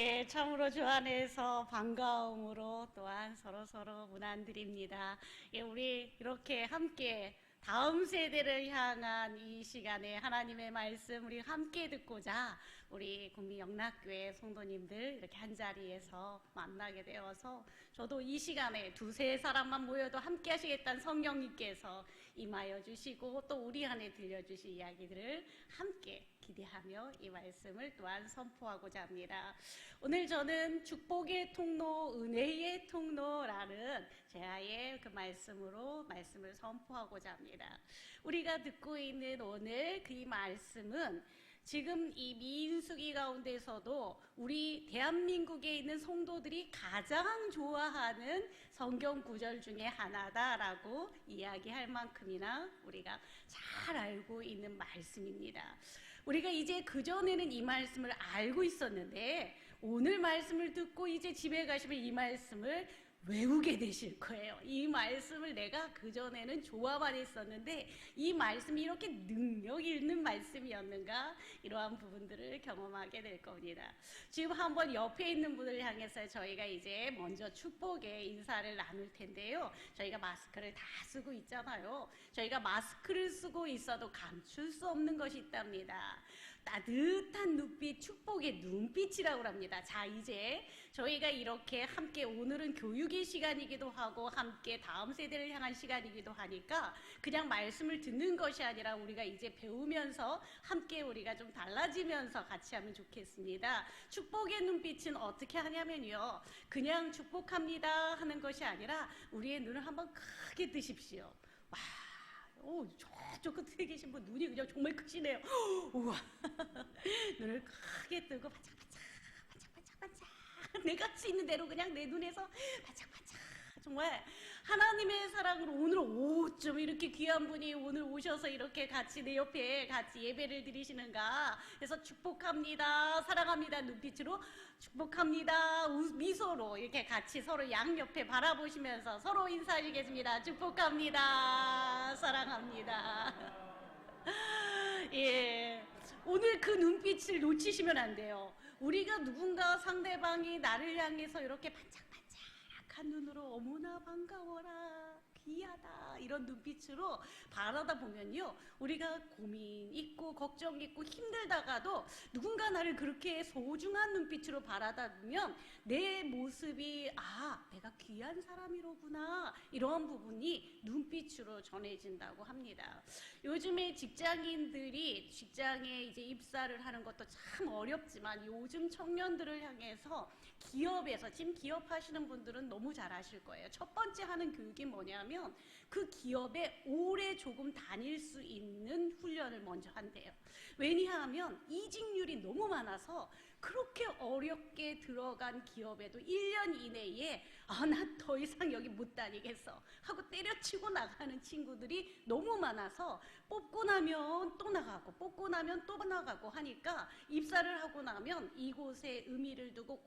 예, 참으로 주 안에서 반가움으로 또한 서로서로 문안드립니다. 예, 우리 이렇게 함께 다음 세대를 향한 이 시간에 하나님의 말씀 우리 함께 듣고자 우리 국민영락교회 성도님들 이렇게 한 자리에서 만나게 되어서 저도 이 시간에 두세 사람만 모여도 함께 하시겠다는 성령님께서 임하여 주시고 또 우리 안에 들려주실 이야기들을 함께 기대하며 이 말씀을 또한 선포하고자 합니다. 오늘 저는 축복의 통로, 은혜의 통로라는 제아의 그 말씀으로 말씀을 선포하고자 합니다. 우리가 듣고 있는 오늘 그 말씀은 지금 이 민수기 가운데서도 우리 대한민국에 있는 성도들이 가장 좋아하는 성경 구절 중에 하나다라고 이야기할 만큼이나 우리가 잘 알고 있는 말씀입니다. 우리가 이제 그전에는 이 말씀을 알고 있었는데 오늘 말씀을 듣고 이제 집에 가시면 이 말씀을 외우게 되실 거예요. 이 말씀을 내가 그전에는 좋아만 했었는데 이 말씀이 이렇게 능력 있는 말씀이었는가, 이러한 부분들을 경험하게 될 겁니다. 지금 한번 옆에 있는 분을 향해서 저희가 이제 먼저 축복의 인사를 나눌 텐데요. 저희가 마스크를 다 쓰고 있잖아요. 저희가 마스크를 쓰고 있어도 감출 수 없는 것이 있답니다. 따뜻한 눈빛, 축복의 눈빛이라고 합니다. 자, 이제 저희가 이렇게 함께 오늘은 교육의 시간이기도 하고 함께 다음 세대를 향한 시간이기도 하니까 그냥 말씀을 듣는 것이 아니라 우리가 이제 배우면서 함께 우리가 좀 달라지면서 같이 하면 좋겠습니다. 축복의 눈빛은 어떻게 하냐면요, 그냥 축복합니다 하는 것이 아니라 우리의 눈을 한번 크게 뜨십시오. 와, 오, 저쪽 끝에 계신 분 눈이 그냥 정말 크시네요. 우와. 눈을 크게 뜨고 반짝반짝 내가 할 수 있는 대로 그냥 내 눈에서 반짝반짝, 정말 하나님의 사랑으로 오늘 어쩜 이렇게 귀한 분이 오늘 오셔서 이렇게 같이 내 옆에 같이 예배를 드리시는가. 그래서 축복합니다, 사랑합니다 눈빛으로 축복합니다 미소로 이렇게 같이 서로 양옆에 바라보시면서 서로 인사하시겠습니다. 축복합니다, 사랑합니다. 예, 오늘 그 눈빛을 놓치시면 안 돼요. 우리가 누군가 상대방이 나를 향해서 이렇게 반짝반짝한 눈으로 어머나 반가워라, 귀하다, 이런 눈빛으로 바라다 보면요, 우리가 고민 있고 걱정 있고 힘들다가도 누군가 나를 그렇게 소중한 눈빛으로 바라다 보면 내 모습이 내가 귀한 사람이로구나, 이러한 부분이 눈빛으로 전해진다고 합니다. 요즘에 직장인들이 직장에 이제 입사를 하는 것도 참 어렵지만 요즘 청년들을 향해서 기업에서, 지금 기업하시는 분들은 너무 잘 아실 거예요. 첫 번째 하는 교육이 뭐냐면 그 기업에 오래 조금 다닐 수 있는 훈련을 먼저 한대요. 왜냐하면 이직률이 너무 많아서 그렇게 어렵게 들어간 기업에도 1년 이내에 나 더 이상 여기 못 다니겠어 하고 때려치고 나가는 친구들이 너무 많아서 뽑고 나면 또 나가고 뽑고 나면 또 나가고 하니까 입사를 하고 나면 이곳에 의미를 두고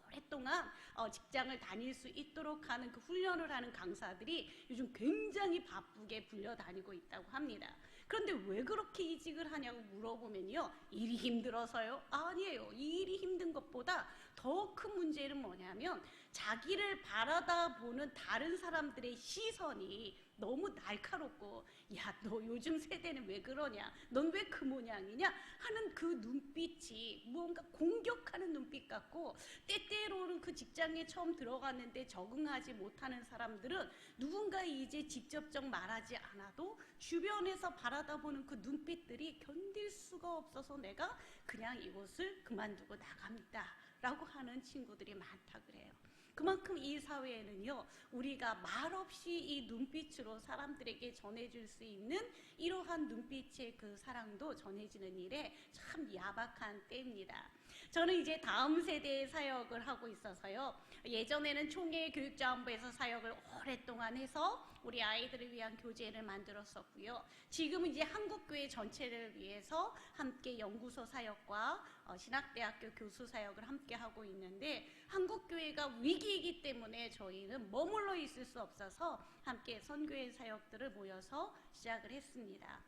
오랫동안 직장을 다닐 수 있도록 하는 그 훈련을 하는 강사들이 요즘 굉장히 바쁘게 불려다니고 있다고 합니다. 그런데 왜 그렇게 이직을 하냐고 물어보면요, 일이 힘들어서요? 아니에요. 이 일이 힘든 것보다 더 큰 문제는 뭐냐면 자기를 바라다 보는 다른 사람들의 시선이 너무 날카롭고, 야, 너 요즘 세대는 왜 그러냐, 넌 왜 그 모양이냐 하는 그 눈빛이 무언가 공격하는 눈빛 같고, 때때로는 그 직장에 처음 들어갔는데 적응하지 못하는 사람들은 누군가 이제 직접적 말하지 않아도 주변에서 바라다 보는 그 눈빛들이 견딜 수가 없어서 내가 그냥 이곳을 그만두고 나갑니다 라고 하는 친구들이 많다 그래요. 그만큼 이 사회에는요, 우리가 말없이 이 눈빛으로 사람들에게 전해줄 수 있는 이러한 눈빛의 그 사랑도 전해지는 일에 참 야박한 때입니다. 저는 이제 다음 세대의 사역을 하고 있어서요, 예전에는 총회 교육자원부에서 사역을 오랫동안 해서 우리 아이들을 위한 교재를 만들었었고요, 지금은 이제 한국교회 전체를 위해서 함께 연구소 사역과 신학대학교 교수 사역을 함께 하고 있는데, 한국교회가 위기이기 때문에 저희는 머물러 있을 수 없어서 함께 선교회 사역들을 모여서 시작을 했습니다.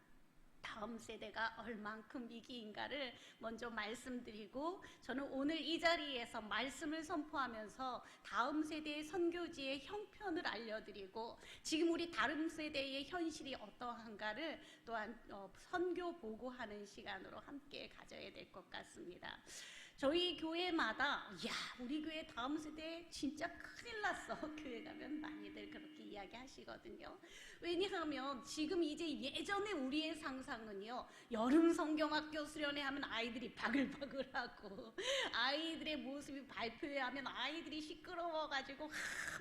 다음 세대가 얼만큼 위기인가를 먼저 말씀드리고, 저는 오늘 이 자리에서 말씀을 선포하면서 다음 세대의 선교지의 형편을 알려드리고, 지금 우리 다음 세대의 현실이 어떠한가를 또한 선교 보고하는 시간으로 함께 가져야 될 것 같습니다. 저희 교회마다 우리 교회 다음 세대 진짜 큰일 났어. 교회 가면 많이들 그렇게 이야기하시거든요. 왜냐하면 지금 이제 예전에 우리의 상상은요, 여름 성경학교 수련회 하면 아이들이 바글바글하고, 아이들의 모습이 발표회 하면 아이들이 시끄러워가지고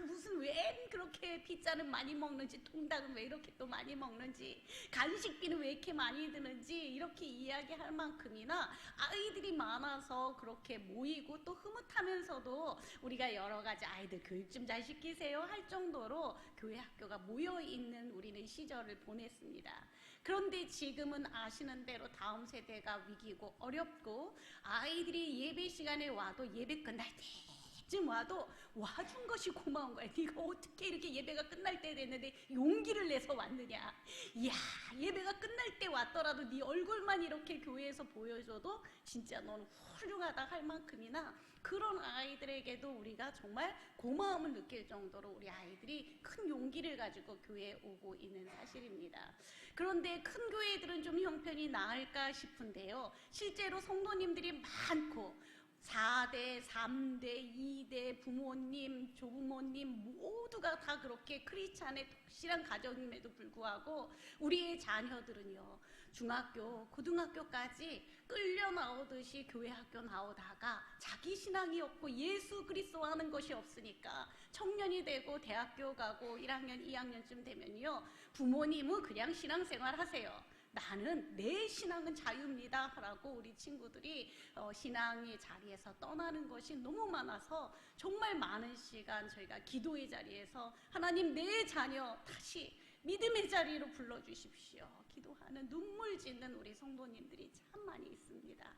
무슨 왜 그렇게 피자는 많이 먹는지, 통닭은 왜 이렇게 또 많이 먹는지, 간식비는 왜 이렇게 많이 드는지 이렇게 이야기할 만큼이나 아이들이 많아서 그렇게 모이고, 또 흐뭇하면서도 우리가 여러 가지 아이들 교육 좀 잘 시키세요 할 정도로 교회 학교가 모여있는 우리는 시절을 보냈습니다. 그런데 지금은 아시는 대로 다음 세대가 위기고 어렵고, 아이들이 예배 시간에 와도 예배 끝날 때쯤 와도 와준 것이 고마운 거야. 네가 어떻게 이렇게 예배가 끝날 때 됐는데 용기를 내서 왔느냐. 이야, 예배가 끝날 때 왔더라도 네 얼굴만 이렇게 교회에서 보여줘도 진짜 넌 훌륭하다 할 만큼이나, 그런 아이들에게도 우리가 정말 고마움을 느낄 정도로 우리 아이들이 큰 용기를 가지고 교회에 오고 있는 사실입니다. 그런데 큰 교회들은 좀 형편이 나을까 싶은데요, 실제로 성도님들이 많고 4대, 3대, 2대 부모님, 조부모님 모두가 다 그렇게 크리스찬의 독실한 가정임에도 불구하고 우리의 자녀들은요, 중학교, 고등학교까지 끌려 나오듯이 교회 학교 나오다가 자기 신앙이 없고 예수 그리스도 하는 것이 없으니까 청년이 되고 대학교 가고 1학년, 2학년쯤 되면요, 부모님은 그냥 신앙생활 하세요. 나는 내 신앙은 자유입니다 라고 우리 친구들이 신앙의 자리에서 떠나는 것이 너무 많아서 정말 많은 시간 저희가 기도의 자리에서 하나님 내 자녀 다시 믿음의 자리로 불러주십시오 기도하는 눈물 짓는 우리 성도님들이 참 많이 있습니다.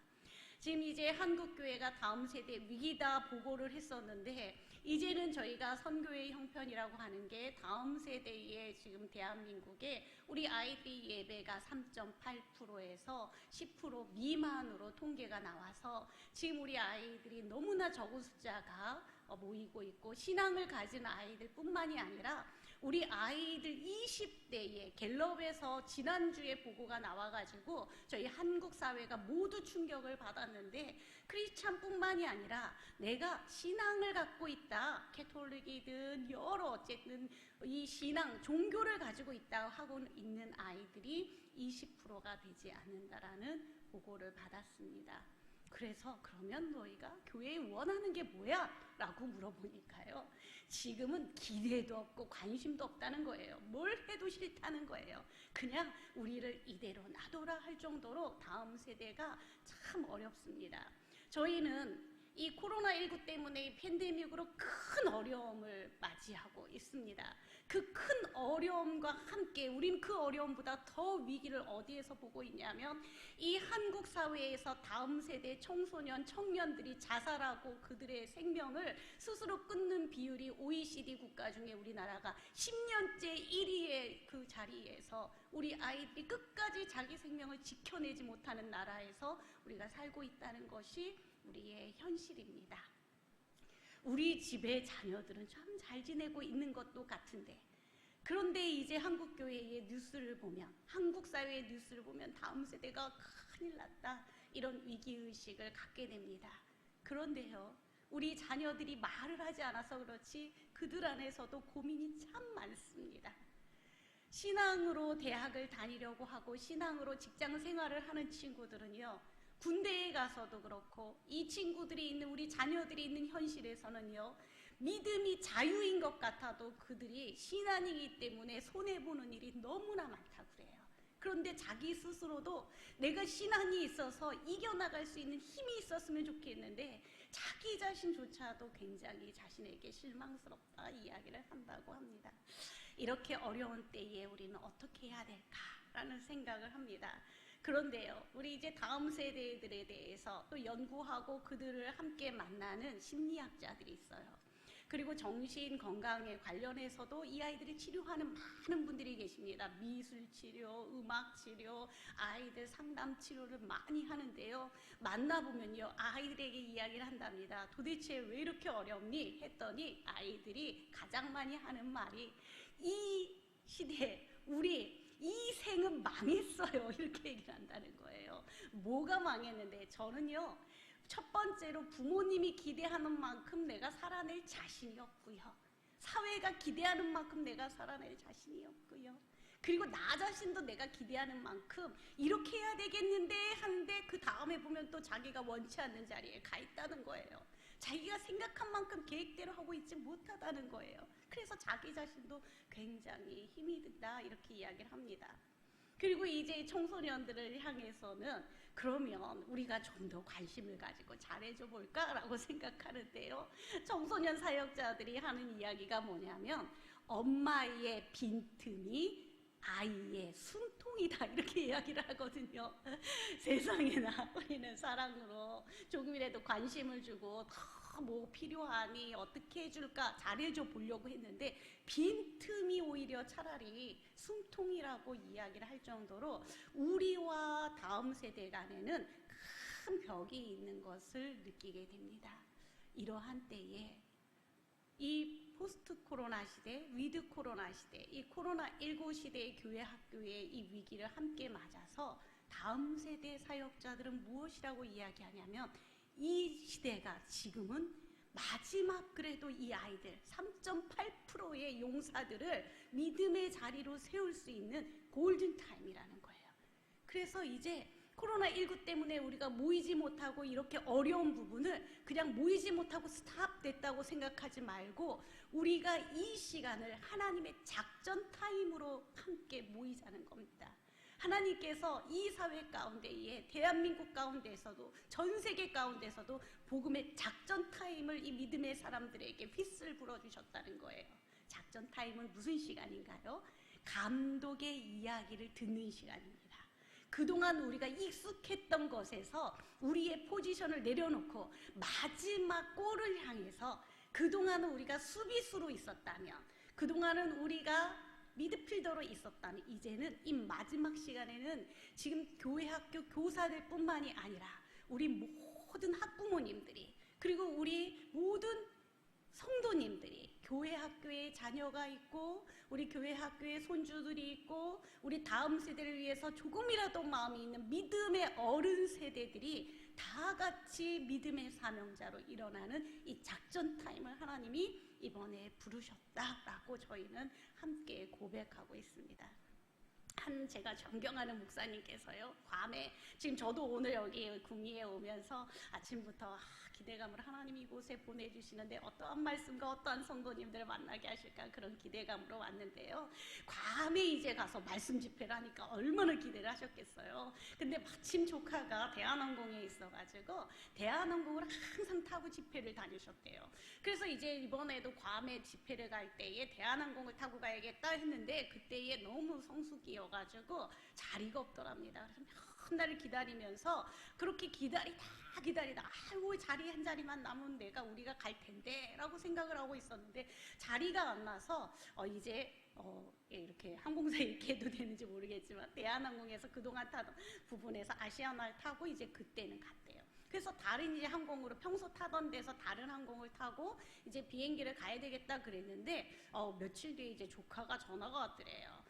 지금 이제 한국교회가 다음 세대 위기다 보고를 했었는데, 이제는 저희가 선교의 형편이라고 하는 게 다음 세대의 지금 대한민국에 우리 아이들 예배가 3.8%에서 10% 미만으로 통계가 나와서 지금 우리 아이들이 너무나 적은 숫자가 모이고 있고, 신앙을 가진 아이들 뿐만이 아니라 우리 아이들 20대에 갤럽에서 지난주에 보고가 나와가지고 저희 한국 사회가 모두 충격을 받았는데, 크리스찬뿐만이 아니라 내가 신앙을 갖고 있다, 캐톨릭이든 여러 어쨌든 이 신앙, 종교를 가지고 있다 하고 있는 아이들이 20%가 되지 않는다라는 보고를 받았습니다. 그래서 그러면 너희가 교회에 원하는 게 뭐야? 라고 물어보니까요, 지금은 기대도 없고 관심도 없다는 거예요. 뭘 해도 싫다는 거예요. 그냥 우리를 이대로 놔둬라 할 정도로 다음 세대가 참 어렵습니다. 저희는 이 코로나19 때문에 이 팬데믹으로 큰 어려움을 맞이하고 있습니다. 그 큰 어려움과 함께 우린 그 어려움보다 더 위기를 어디에서 보고 있냐면, 이 한국 사회에서 다음 세대 청소년, 청년들이 자살하고 그들의 생명을 스스로 끊는 비율이 OECD 국가 중에 우리나라가 10년째 1위의 그 자리에서 우리 아이들이 끝까지 자기 생명을 지켜내지 못하는 나라에서 우리가 살고 있다는 것이 우리의 현실입니다. 우리 집의 자녀들은 참 잘 지내고 있는 것도 같은데, 그런데 이제 한국교회의 뉴스를 보면, 한국 사회의 뉴스를 보면 다음 세대가 큰일 났다, 이런 위기의식을 갖게 됩니다. 그런데요, 우리 자녀들이 말을 하지 않아서 그렇지 그들 안에서도 고민이 참 많습니다. 신앙으로 대학을 다니려고 하고 신앙으로 직장 생활을 하는 친구들은요, 군대에 가서도 그렇고 이 친구들이 있는, 우리 자녀들이 있는 현실에서는요, 믿음이 자유인 것 같아도 그들이 신앙이기 때문에 손해보는 일이 너무나 많다고 그래요. 그런데 자기 스스로도 내가 신앙이 있어서 이겨나갈 수 있는 힘이 있었으면 좋겠는데 자기 자신조차도 굉장히 자신에게 실망스럽다 이야기를 한다고 합니다. 이렇게 어려운 때에 우리는 어떻게 해야 될까라는 생각을 합니다. 그런데요, 우리 이제 다음 세대들에 대해서 또 연구하고 그들을 함께 만나는 심리학자들이 있어요. 그리고 정신 건강에 관련해서도 이 아이들을 치료하는 많은 분들이 계십니다. 미술 치료, 음악 치료, 아이들 상담 치료를 많이 하는데요. 만나보면요, 아이들에게 이야기를 한답니다. 도대체 왜 이렇게 어렵니? 했더니 아이들이 가장 많이 하는 말이, 이 시대에 우리 이 생은 망했어요. 이렇게 얘기를 한다는 거예요. 뭐가 망했는데, 저는요, 첫 번째로 부모님이 기대하는 만큼 내가 살아낼 자신이 없고요. 사회가 기대하는 만큼 내가 살아낼 자신이 없고요. 그리고 나 자신도 내가 기대하는 만큼 이렇게 해야 되겠는데 하는데 그 다음에 보면 또 자기가 원치 않는 자리에 가 있다는 거예요. 자기가 생각한 만큼 계획대로 하고 있지 못하다는 거예요. 그래서 자기 자신도 굉장히 힘이 든다 이렇게 이야기를 합니다. 그리고 이제 청소년들을 향해서는 그러면 우리가 좀 더 관심을 가지고 잘해줘 볼까라고 생각하는데요. 청소년 사역자들이 하는 이야기가 뭐냐면 엄마의 빈틈이 아이의 숨통이다 이렇게 이야기를 하거든요. 세상에나 우리는 사랑으로 조금이라도 관심을 주고 뭐 필요하니 어떻게 해줄까 잘해줘 보려고 했는데 빈틈이 오히려 차라리 숨통이라고 이야기를 할 정도로 우리와 다음 세대 간에는 큰 벽이 있는 것을 느끼게 됩니다. 이러한 때에 이 포스트 코로나 시대, 위드 코로나 시대, 이 코로나19 시대의 교회 학교의 이 위기를 함께 맞아서 다음 세대 사역자들은 무엇이라고 이야기하냐면 이 시대가 지금은 마지막 그래도 이 아이들 3.8%의 용사들을 믿음의 자리로 세울 수 있는 골든타임이라는 거예요. 그래서 이제 코로나19 때문에 우리가 모이지 못하고 이렇게 어려운 부분을 그냥 모이지 못하고 스탑됐다고 생각하지 말고 우리가 이 시간을 하나님의 작전 타임으로 함께 모이자는 겁니다. 하나님께서 이 사회 가운데에 대한민국 가운데에서도 전 세계 가운데서도 복음의 작전 타임을 이 믿음의 사람들에게 휘슬 불어주셨다는 거예요. 작전 타임은 무슨 시간인가요? 감독의 이야기를 듣는 시간입니다. 그동안 우리가 익숙했던 것에서 우리의 포지션을 내려놓고 마지막 골을 향해서 그동안은 우리가 수비수로 있었다면 그동안은 우리가 미드필더로 있었다면 이제는 이 마지막 시간에는 지금 교회 학교 교사들 뿐만이 아니라 우리 모든 학부모님들이 그리고 우리 모든 성도님들이 교회 학교에 자녀가 있고 우리 교회 학교에 손주들이 있고 우리 다음 세대를 위해서 조금이라도 마음이 있는 믿음의 어른 세대들이 다 같이 믿음의 사명자로 일어나는 이 작전 타임을 하나님이 이번에 부르셨다라고 저희는 함께 고백하고 있습니다. 한 제가 존경하는 목사님께서요, 괌에 지금 저도 오늘 여기 구미에 오면서 아침부터 기대감을 하나님 이곳에 보내주시는데 어떠한 말씀과 어떠한 성도님들을 만나게 하실까 그런 기대감으로 왔는데요. 괌에 이제 가서 말씀 집회를 하니까 얼마나 기대를 하셨겠어요. 근데 마침 조카가 대한항공에 있어가지고 대한항공을 항상 타고 집회를 다니셨대요. 그래서 이제 이번에도 괌에 집회를 갈 때에 대한항공을 타고 가야겠다 했는데 그때에 너무 성수기여가지고 자리가 없더랍니다. 그래서 맨날 기다리면서 그렇게 기다리다 아이고 자리 한 자리만 남으면 우리가 갈 텐데 라고 생각을 하고 있었는데 자리가 안 나서 이제 이렇게 항공사 이렇게 해도 되는지 모르겠지만 대한항공에서 그동안 타던 부분에서 아시아나를 타고 이제 그때는 갔대요. 그래서 다른 이제 항공으로 평소 타던 데서 다른 항공을 타고 이제 비행기를 가야 되겠다 그랬는데 며칠 뒤에 이제 조카가 전화가 왔더래요.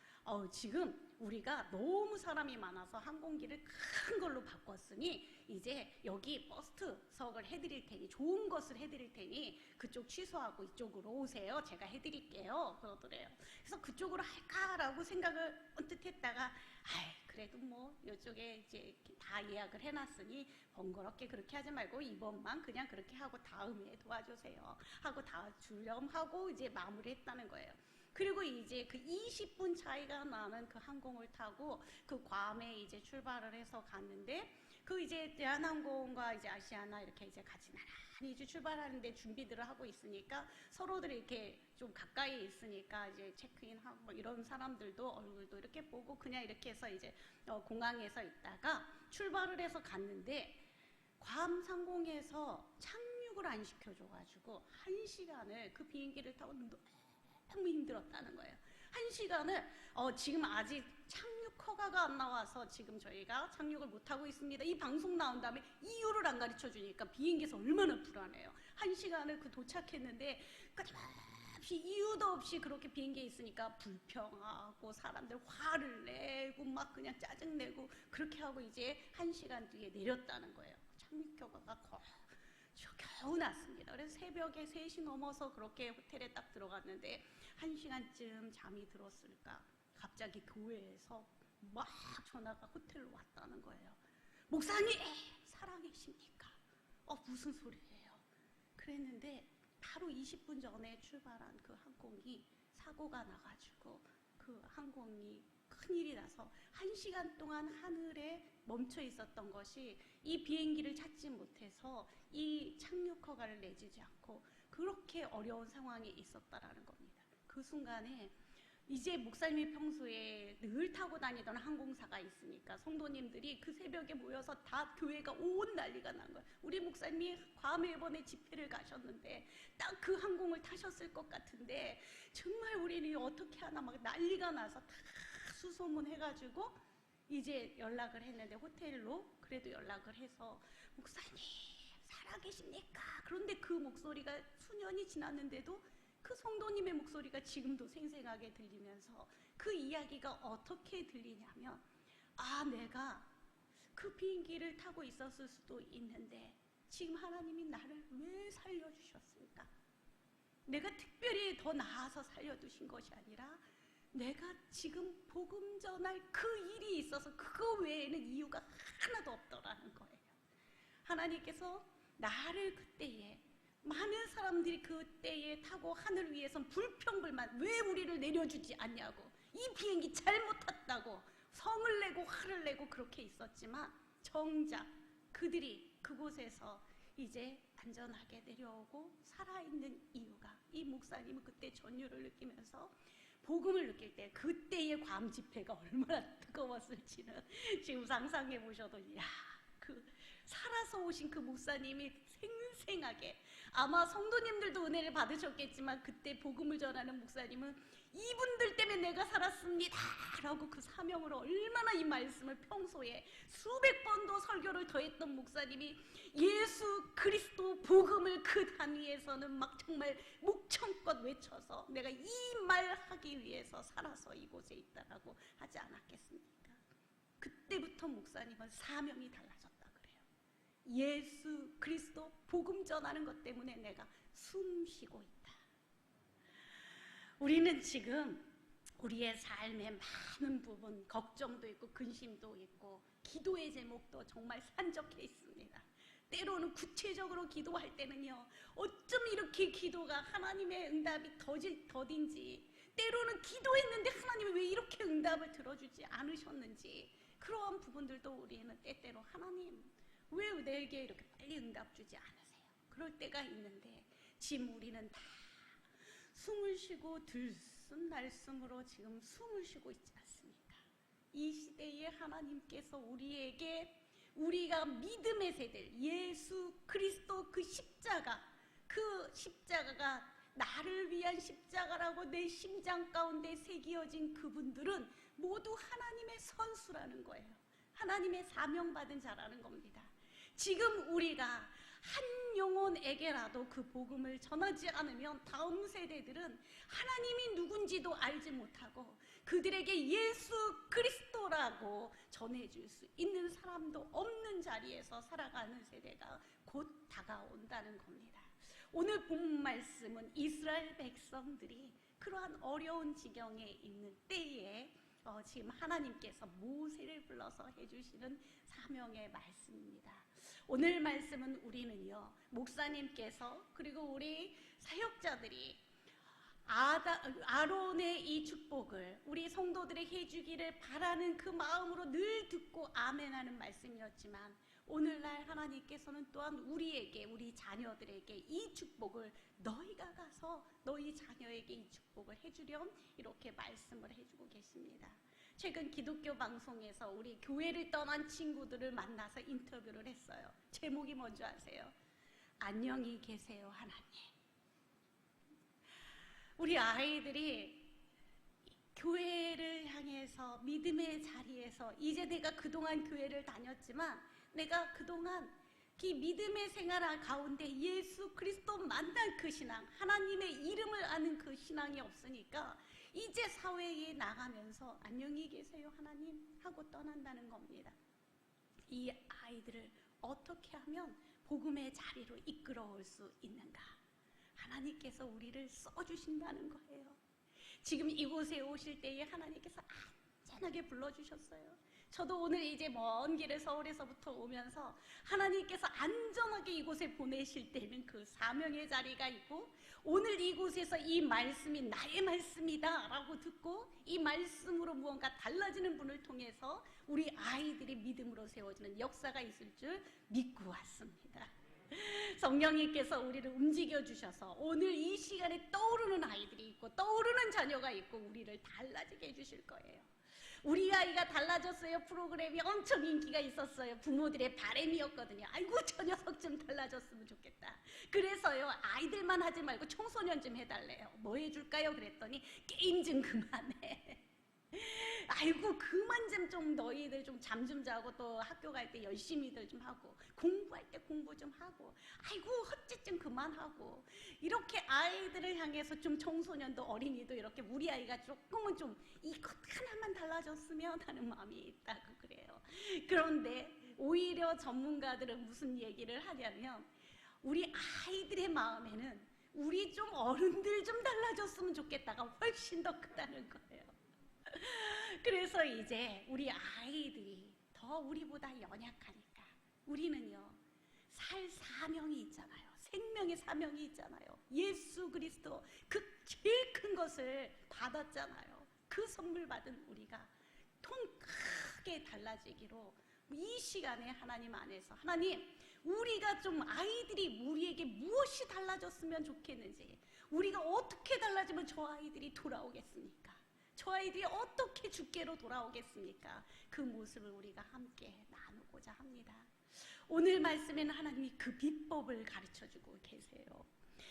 지금 우리가 너무 사람이 많아서 항공기를 큰 걸로 바꿨으니 이제 여기 버스트석을 해드릴 테니 좋은 것을 해드릴 테니 그쪽 취소하고 이쪽으로 오세요. 제가 해드릴게요. 그러더래요. 그래서 그쪽으로 할까라고 생각을 언뜻 했다가 그래도 뭐 이쪽에 이제 다 예약을 해놨으니 번거롭게 그렇게 하지 말고 이번만 그냥 그렇게 하고 다음에 도와주세요 하고 다 주렴하고 이제 마무리했다는 거예요. 그리고 이제 그 20분 차이가 나는 그 항공을 타고 그 괌에 이제 출발을 해서 갔는데 그 이제 대한항공과 이제 아시아나 이렇게 이제 같이 나란히 이제 출발하는데 준비들을 하고 있으니까 서로들이 이렇게 좀 가까이 있으니까 이제 체크인하고 뭐 이런 사람들도 얼굴도 이렇게 보고 그냥 이렇게 해서 이제 공항에서 있다가 출발을 해서 갔는데 괌 상공에서 착륙을 착륙을 안 시켜줘가지고 1시간을 그 비행기를 타고 너무 힘들었다는 거예요. 1시간을 지금 아직 착륙 허가가 안 나와서 지금 저희가 착륙을 못하고 있습니다. 이 방송 나온 다음에 이유를 안 가르쳐 주니까 비행기에서 얼마나 불안해요. 1시간을 그 도착했는데 끊임없이 이유도 없이 그렇게 비행기에 있으니까 불평하고 사람들 화를 내고 막 그냥 짜증내고 그렇게 하고 이제 1시간 뒤에 내렸다는 거예요. 착륙 허가가 겨우 났습니다. 그래서 새벽에 3시 넘어서 그렇게 호텔에 딱 들어갔는데 1시간쯤 잠이 들었을까 갑자기 교회에서 막 전화가 호텔로 왔다는 거예요. 목사님 살아계십니까? 무슨 소리예요? 그랬는데 바로 20분 전에 출발한 그 항공이 사고가 나가지고 그 항공이 큰일이 나서 1시간 동안 하늘에 멈춰 있었던 것이 이 비행기를 찾지 못해서 이 착륙 허가를 내주지 않고 그렇게 어려운 상황에 있었다라는 겁니다. 그 순간에 이제 목사님이 평소에 늘 타고 다니던 항공사가 있으니까 성도님들이 그 새벽에 모여서 다 교회가 온 난리가 난 거예요. 우리 목사님이 과메번에 집회를 가셨는데 딱 그 항공을 타셨을 것 같은데 정말 우리는 어떻게 하나 막 난리가 나서 다 수소문 해가지고 이제 연락을 했는데 호텔로 그래도 연락을 해서 목사님 살아계십니까? 그런데 그 목소리가 수년이 지났는데도 그 성도님의 목소리가 지금도 생생하게 들리면서 그 이야기가 어떻게 들리냐면 내가 그 비행기를 타고 있었을 수도 있는데 지금 하나님이 나를 왜 살려주셨을까? 내가 특별히 더 나아서 살려두신 것이 아니라 내가 지금 복음 전할 그 일이 있어서 그거 외에는 이유가 하나도 없더라는 거예요. 하나님께서 나를 그때에 많은 사람들이 그때에 타고 하늘 위에선 불평불만 왜 우리를 내려주지 않냐고 이 비행기 잘못 탔다고 성을 내고 화를 내고 그렇게 있었지만 정작 그들이 그곳에서 이제 안전하게 내려오고 살아있는 이유가 이 목사님은 그때 전율을 느끼면서 복음을 느낄 때 그때의 괌 집회가 얼마나 뜨거웠을지는 지금 상상해 보셔도 그 살아서 오신 그 목사님이 생생하게 아마 성도님들도 은혜를 받으셨겠지만 그때 복음을 전하는 목사님은 이분들 때문에 내가 살았습니다 라고 그 사명으로 얼마나 이 말씀을 평소에 수백 번도 설교를 더했던 목사님이 예수 그리스도 복음을 그 단위에서는 막 정말 목청껏 외쳐서 내가 이 말 하기 위해서 살아서 이곳에 있다라고 하지 않았겠습니까? 그때부터 목사님은 사명이 달라졌다 그래요. 예수 그리스도 복음 전하는 것 때문에 내가 숨 쉬고 있다. 우리는 지금 우리의 삶의 많은 부분 걱정도 있고 근심도 있고 기도의 제목도 정말 산적해 있습니다. 때로는 구체적으로 기도할 때는요 어쩜 이렇게 기도가 하나님의 응답이 더딘지 때로는 기도했는데 하나님이 왜 이렇게 응답을 들어주지 않으셨는지 그러한 부분들도 우리는 때때로 하나님 왜 내게 이렇게 빨리 응답 주지 않으세요? 그럴 때가 있는데 지금 우리는 다 숨을 쉬고 들숨날숨으로 지금 숨을 쉬고 있지 않습니까? 이 시대에 하나님께서 우리에게 우리가 믿음의 세대 예수 그리스도 그 십자가가 나를 위한 십자가라고 내 심장 가운데 새기어진 그분들은 모두 하나님의 선수라는 거예요. 하나님의 사명받은 자라는 겁니다. 지금 우리가 한 영혼에게라도 그 복음을 전하지 않으면 다음 세대들은 하나님이 누군지도 알지 못하고 그들에게 예수 그리스도라고 전해줄 수 있는 사람도 없는 자리에서 살아가는 세대가 곧 다가온다는 겁니다. 오늘 본 말씀은 이스라엘 백성들이 그러한 어려운 지경에 있는 때에 지금 하나님께서 모세를 불러서 해주시는 사명의 말씀입니다. 오늘 말씀은 우리는요 목사님께서 그리고 우리 사역자들이 아론의 이 축복을 우리 성도들에게 해주기를 바라는 그 마음으로 늘 듣고 아멘하는 말씀이었지만 오늘날 하나님께서는 또한 우리에게 우리 자녀들에게 이 축복을 너희가 가서 너희 자녀에게 이 축복을 해주렴 이렇게 말씀을 해주고 계십니다. 최근 기독교 방송에서 우리 교회를 떠난 친구들을 만나서 인터뷰를 했어요. 제목이 뭔지 아세요? 안녕히 계세요, 하나님. 우리 아이들이 교회를 향해서 믿음의 자리에서 이제 내가 그동안 교회를 다녔지만 내가 그동안 이 믿음의 생활 가운데 예수 그리스도 만난 그 신앙, 하나님의 이름을 아는 그 신앙이 없으니까 이제 사회에 나가면서 안녕히 계세요 하나님 하고 떠난다는 겁니다. 이 아이들을 어떻게 하면 복음의 자리로 이끌어올 수 있는가? 하나님께서 우리를 써주신다는 거예요. 지금 이곳에 오실 때에 하나님께서 안전하게 불러주셨어요. 저도 오늘 이제 먼 길에 서울에서부터 오면서 하나님께서 안전하게 이곳에 보내실 때는 그 사명의 자리가 있고, 오늘 이곳에서 이 말씀이 나의 말씀이다 라고 듣고 이 말씀으로 무언가 달라지는 분을 통해서 우리 아이들이 믿음으로 세워지는 역사가 있을 줄 믿고 왔습니다. 성령님께서 우리를 움직여 주셔서 오늘 이 시간에 떠오르는 아이들이 있고 떠오르는 자녀가 있고 우리를 달라지게 해주실 거예요. 우리 아이가 달라졌어요 프로그램이 엄청 인기가 있었어요. 부모들의 바람이었거든요. 아이고 저 녀석 좀 달라졌으면 좋겠다. 그래서요 아이들만 하지 말고 청소년 좀 해달래요. 뭐 해줄까요? 그랬더니 게임 좀 그만해. 아이고 그만 좀 너희들 좀 잠 좀 자고 또 학교 갈 때 열심히들 좀 하고 공부할 때 공부 좀 하고 아이고 헛짓 좀 그만하고, 이렇게 아이들을 향해서 좀 청소년도 어린이도 이렇게 우리 아이가 조금은 좀 이것 하나만 달라졌으면 하는 마음이 있다고 그래요. 그런데 오히려 전문가들은 무슨 얘기를 하냐면 우리 아이들의 마음에는 우리 좀 어른들 좀 달라졌으면 좋겠다가 훨씬 더 크다는 거예요. 그래서 이제 우리 아이들이 더 우리보다 연약하니까 우리는요 살 사명이 있잖아요. 생명의 사명이 있잖아요. 예수 그리스도 그 제일 큰 것을 받았잖아요. 그 선물 받은 우리가 통 크게 달라지기로 이 시간에 하나님 안에서 하나님 우리가 좀 아이들이 우리에게 무엇이 달라졌으면 좋겠는지, 우리가 어떻게 달라지면 저 아이들이 돌아오겠습니까? 저 아이들이 어떻게 주께로 돌아오겠습니까? 그 모습을 우리가 함께 나누고자 합니다. 오늘 말씀에는 하나님이 그 비법을 가르쳐주고 계세요.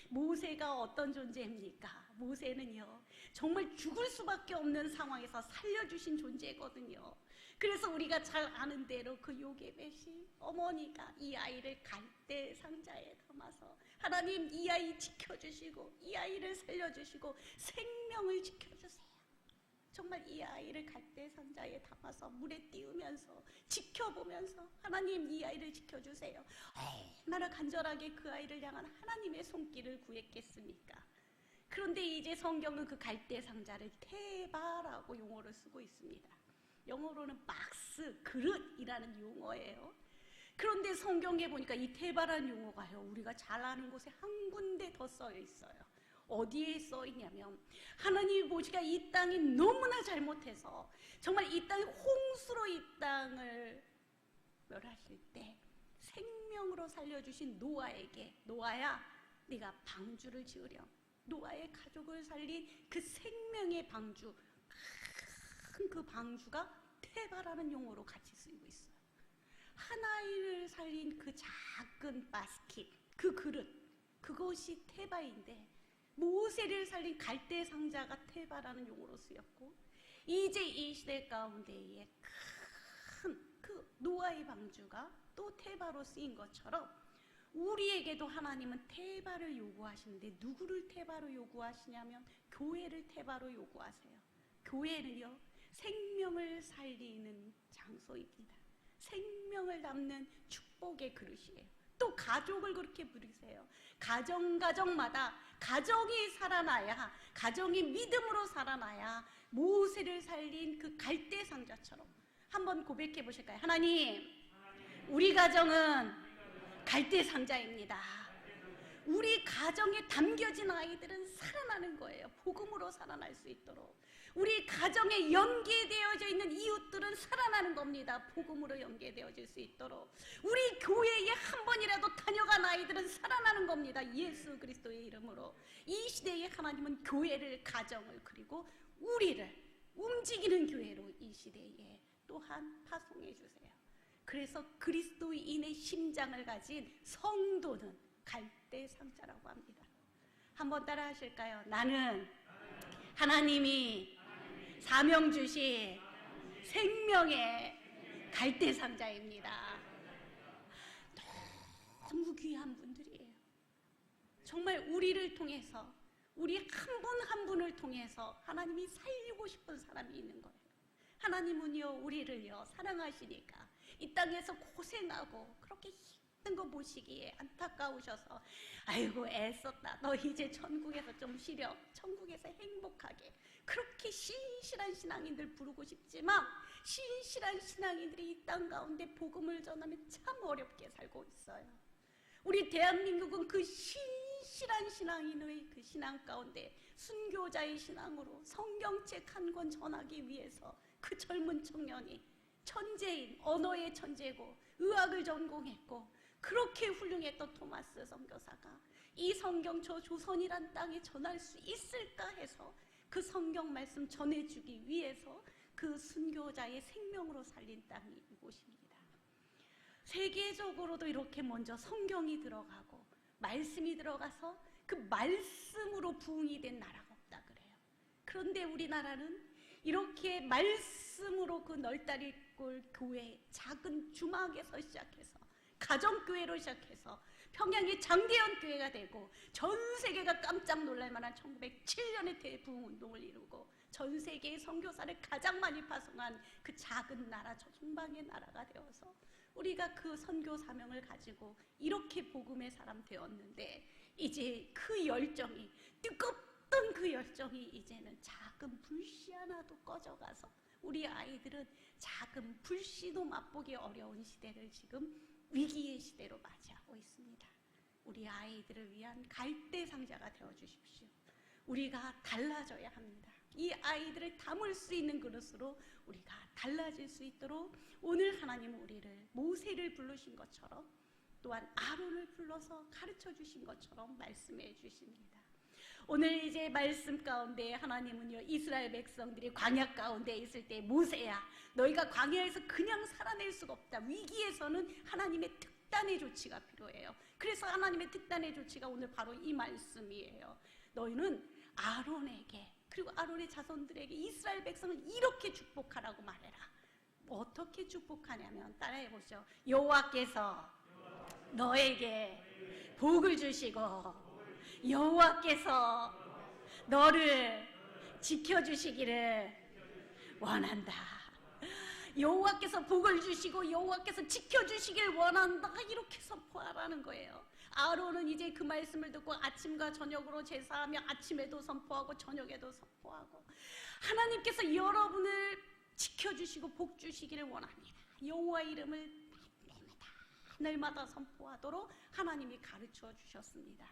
모세가 어떤 존재입니까? 모세는요 정말 죽을 수밖에 없는 상황에서 살려주신 존재거든요. 그래서 우리가 잘 아는 대로 그 요게벳이 어머니가 이 아이를 갈대 상자에 담아서 하나님 이 아이 지켜주시고 이 아이를 살려주시고 생명을 지켜주세요. 정말 이 아이를 갈대 상자에 담아서 물에 띄우면서 지켜보면서 하나님 이 아이를 지켜주세요. 얼마나 간절하게 그 아이를 향한 하나님의 손길을 구했겠습니까? 그런데 이제 성경은 그 갈대 상자를 테바라고 용어를 쓰고 있습니다. 영어로는 박스, 그릇이라는 용어예요. 그런데 성경에 보니까 이 테바라는 용어가요 우리가 잘 아는 곳에 한 군데 더 써 있어요. 어디에 써 있냐면 하나님이 보시기에 이 땅이 너무나 잘못해서 정말 이 땅이 홍수로 이 땅을 멸하실 때 생명으로 살려주신 노아에게 노아야 네가 방주를 지으렴. 노아의 가족을 살린 그 생명의 방주, 큰 그 방주가 테바라는 용어로 같이 쓰이고 있어요. 한 아이를 살린 그 작은 바스킷, 그 그릇, 그것이 테바인데 모세를 살린 갈대 상자가 테바라는 용어로 쓰였고, 이제 이 시대 가운데에 큰 그 노아의 방주가 또 테바로 쓰인 것처럼 우리에게도 하나님은 테바를 요구하시는데 누구를 테바로 요구하시냐면 교회를 테바로 요구하세요. 교회는요 생명을 살리는 장소입니다. 생명을 담는 축복의 그릇이에요. 또 가족을 그렇게 부르세요. 가정마다 가정이 살아나야, 가정이 믿음으로 살아나야 모세를 살린 그 갈대 상자처럼 한번 고백해 보실까요? 하나님, 우리 가정은 갈대 상자입니다. 우리 가정에 담겨진 아이들은 살아나는 거예요. 복음으로 살아날 수 있도록. 우리 가정에 연계되어져 있는 이웃들은 살아나는 겁니다. 복음으로 연계되어질 수 있도록. 우리 교회에 한 번이라도 다녀간 아이들은 살아나는 겁니다. 예수 그리스도의 이름으로. 이 시대에 하나님은 교회를, 가정을, 그리고 우리를 움직이는 교회로 이 시대에 또한 파송해 주세요. 그래서 그리스도인의 심장을 가진 성도는 갈대 상자라고 합니다. 한번 따라 하실까요? 나는 하나님이 사명 주신 생명의 갈대 상자입니다. 너무 귀한 분들이에요. 정말 우리를 통해서, 우리 한 분 한 분을 통해서 하나님이 살리고 싶은 사람이 있는 거예요. 하나님은요, 우리를요 사랑하시니까 이 땅에서 고생하고 그렇게 힘든 거 보시기에 안타까우셔서 아이고 애썼다, 너 이제 천국에서 좀 쉬려, 천국에서 행복하게, 그렇게 신실한 신앙인들 부르고 싶지만 신실한 신앙인들이 이 땅 가운데 복음을 전하면 참 어렵게 살고 있어요. 우리 대한민국은 그 신실한 신앙인의 그 신앙 가운데 순교자의 신앙으로 성경책 한 권 전하기 위해서 그 젊은 청년이 천재인, 언어의 천재고 의학을 전공했고 그렇게 훌륭했던 토마스 선교사가 이 성경 저 조선이란 땅에 전할 수 있을까 해서 그 성경 말씀 전해주기 위해서 그 순교자의 생명으로 살린 땅이 이곳입니다. 세계적으로도 이렇게 먼저 성경이 들어가고 말씀이 들어가서 그 말씀으로 부흥이 된 나라가 없다 그래요. 그런데 우리나라는 이렇게 말씀으로 그 널다리골 교회 작은 주막에서 시작해서 가정교회로 시작해서 평양의 장대현 교회가 되고 전 세계가 깜짝 놀랄 만한 1907년에 대부흥운동을 이루고 전 세계의 선교사를 가장 많이 파송한 그 작은 나라, 저 동방의 나라가 되어서 우리가 그 선교 사명을 가지고 이렇게 복음의 사람 되었는데 이제 그 열정이, 뜨겁던 그 열정이 이제는 작은 불씨 하나도 꺼져가서 우리 아이들은 작은 불씨도 맛보기 어려운 시대를 지금 위기의 시대로 맞이하고 있습니다. 우리 아이들을 위한 갈대 상자가 되어주십시오. 우리가 달라져야 합니다. 이 아이들을 담을 수 있는 그릇으로 우리가 달라질 수 있도록 오늘 하나님은 우리를 모세를 부르신 것처럼 또한 아론을 불러서 가르쳐 주신 것처럼 말씀해 주십니다. 오늘 이제 말씀 가운데 하나님은요, 이스라엘 백성들이 광야 가운데 있을 때 모세야, 너희가 광야에서 그냥 살아낼 수가 없다. 위기에서는 하나님의 특단의 조치가 필요해요. 그래서 하나님의 특단의 조치가 오늘 바로 이 말씀이에요. 너희는 아론에게, 그리고 아론의 자손들에게 이스라엘 백성을 이렇게 축복하라고 말해라. 어떻게 축복하냐면 따라해 보시죠. 여호와께서 너에게 복을 주시고 여호와께서 너를 지켜주시기를 원한다. 여호와께서 복을 주시고 여호와께서 지켜주시길 원한다. 이렇게 선포하라는 거예요. 아론은 이제 그 말씀을 듣고 아침과 저녁으로 제사하며 아침에도 선포하고 저녁에도 선포하고 하나님께서 여러분을 지켜주시고 복 주시기를 원합니다. 여호와 이름을 날마다 선포하도록 하나님이 가르쳐 주셨습니다.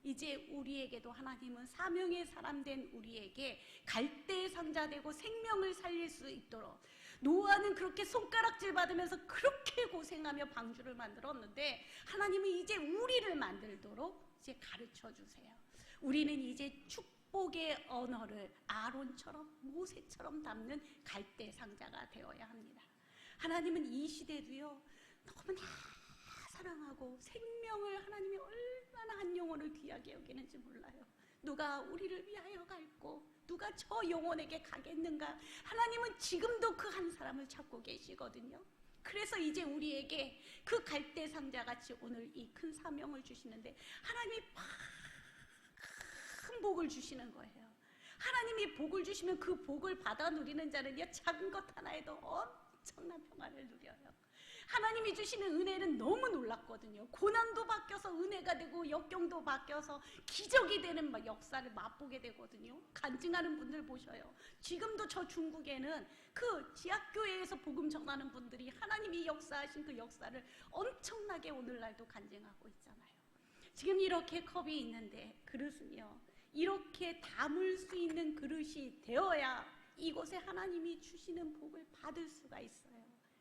이제 우리에게도 하나님은 사명의 사람 된 우리에게 갈대의 상자 되고 생명을 살릴 수 있도록, 노아는 그렇게 손가락질 받으면서 그렇게 고생하며 방주를 만들었는데 하나님은 이제 우리를 만들도록 이제 가르쳐 주세요. 우리는 이제 축복의 언어를 아론처럼 모세처럼 담는 갈대 상자가 되어야 합니다. 하나님은 이 시대도요 너무나 사랑하고 생명을 하나님이 얼마나 한 영혼을 귀하게 여기는지 몰라요. 누가 우리를 위하여 갈고 누가 저 영혼에게 가겠는가. 하나님은 지금도 그 한 사람을 찾고 계시거든요. 그래서 이제 우리에게 그 갈대 상자같이 오늘 이 큰 사명을 주시는데 하나님이 큰 복을 주시는 거예요. 하나님이 복을 주시면 그 복을 받아 누리는 자는요 작은 것 하나에도 엄청난 평안을 누려요. 하나님이 주시는 은혜는 너무 놀랍거든요. 고난도 바뀌어서 은혜가 되고 역경도 바뀌어서 기적이 되는 역사를 맛보게 되거든요. 간증하는 분들 보셔요. 지금도 저 중국에는 그 지하교회에서 복음 전하는 분들이 하나님이 역사하신 그 역사를 엄청나게 오늘날도 간증하고 있잖아요. 지금 이렇게 컵이 있는데 그릇은요 이렇게 담을 수 있는 그릇이 되어야 이곳에 하나님이 주시는 복을 받을 수가 있어요.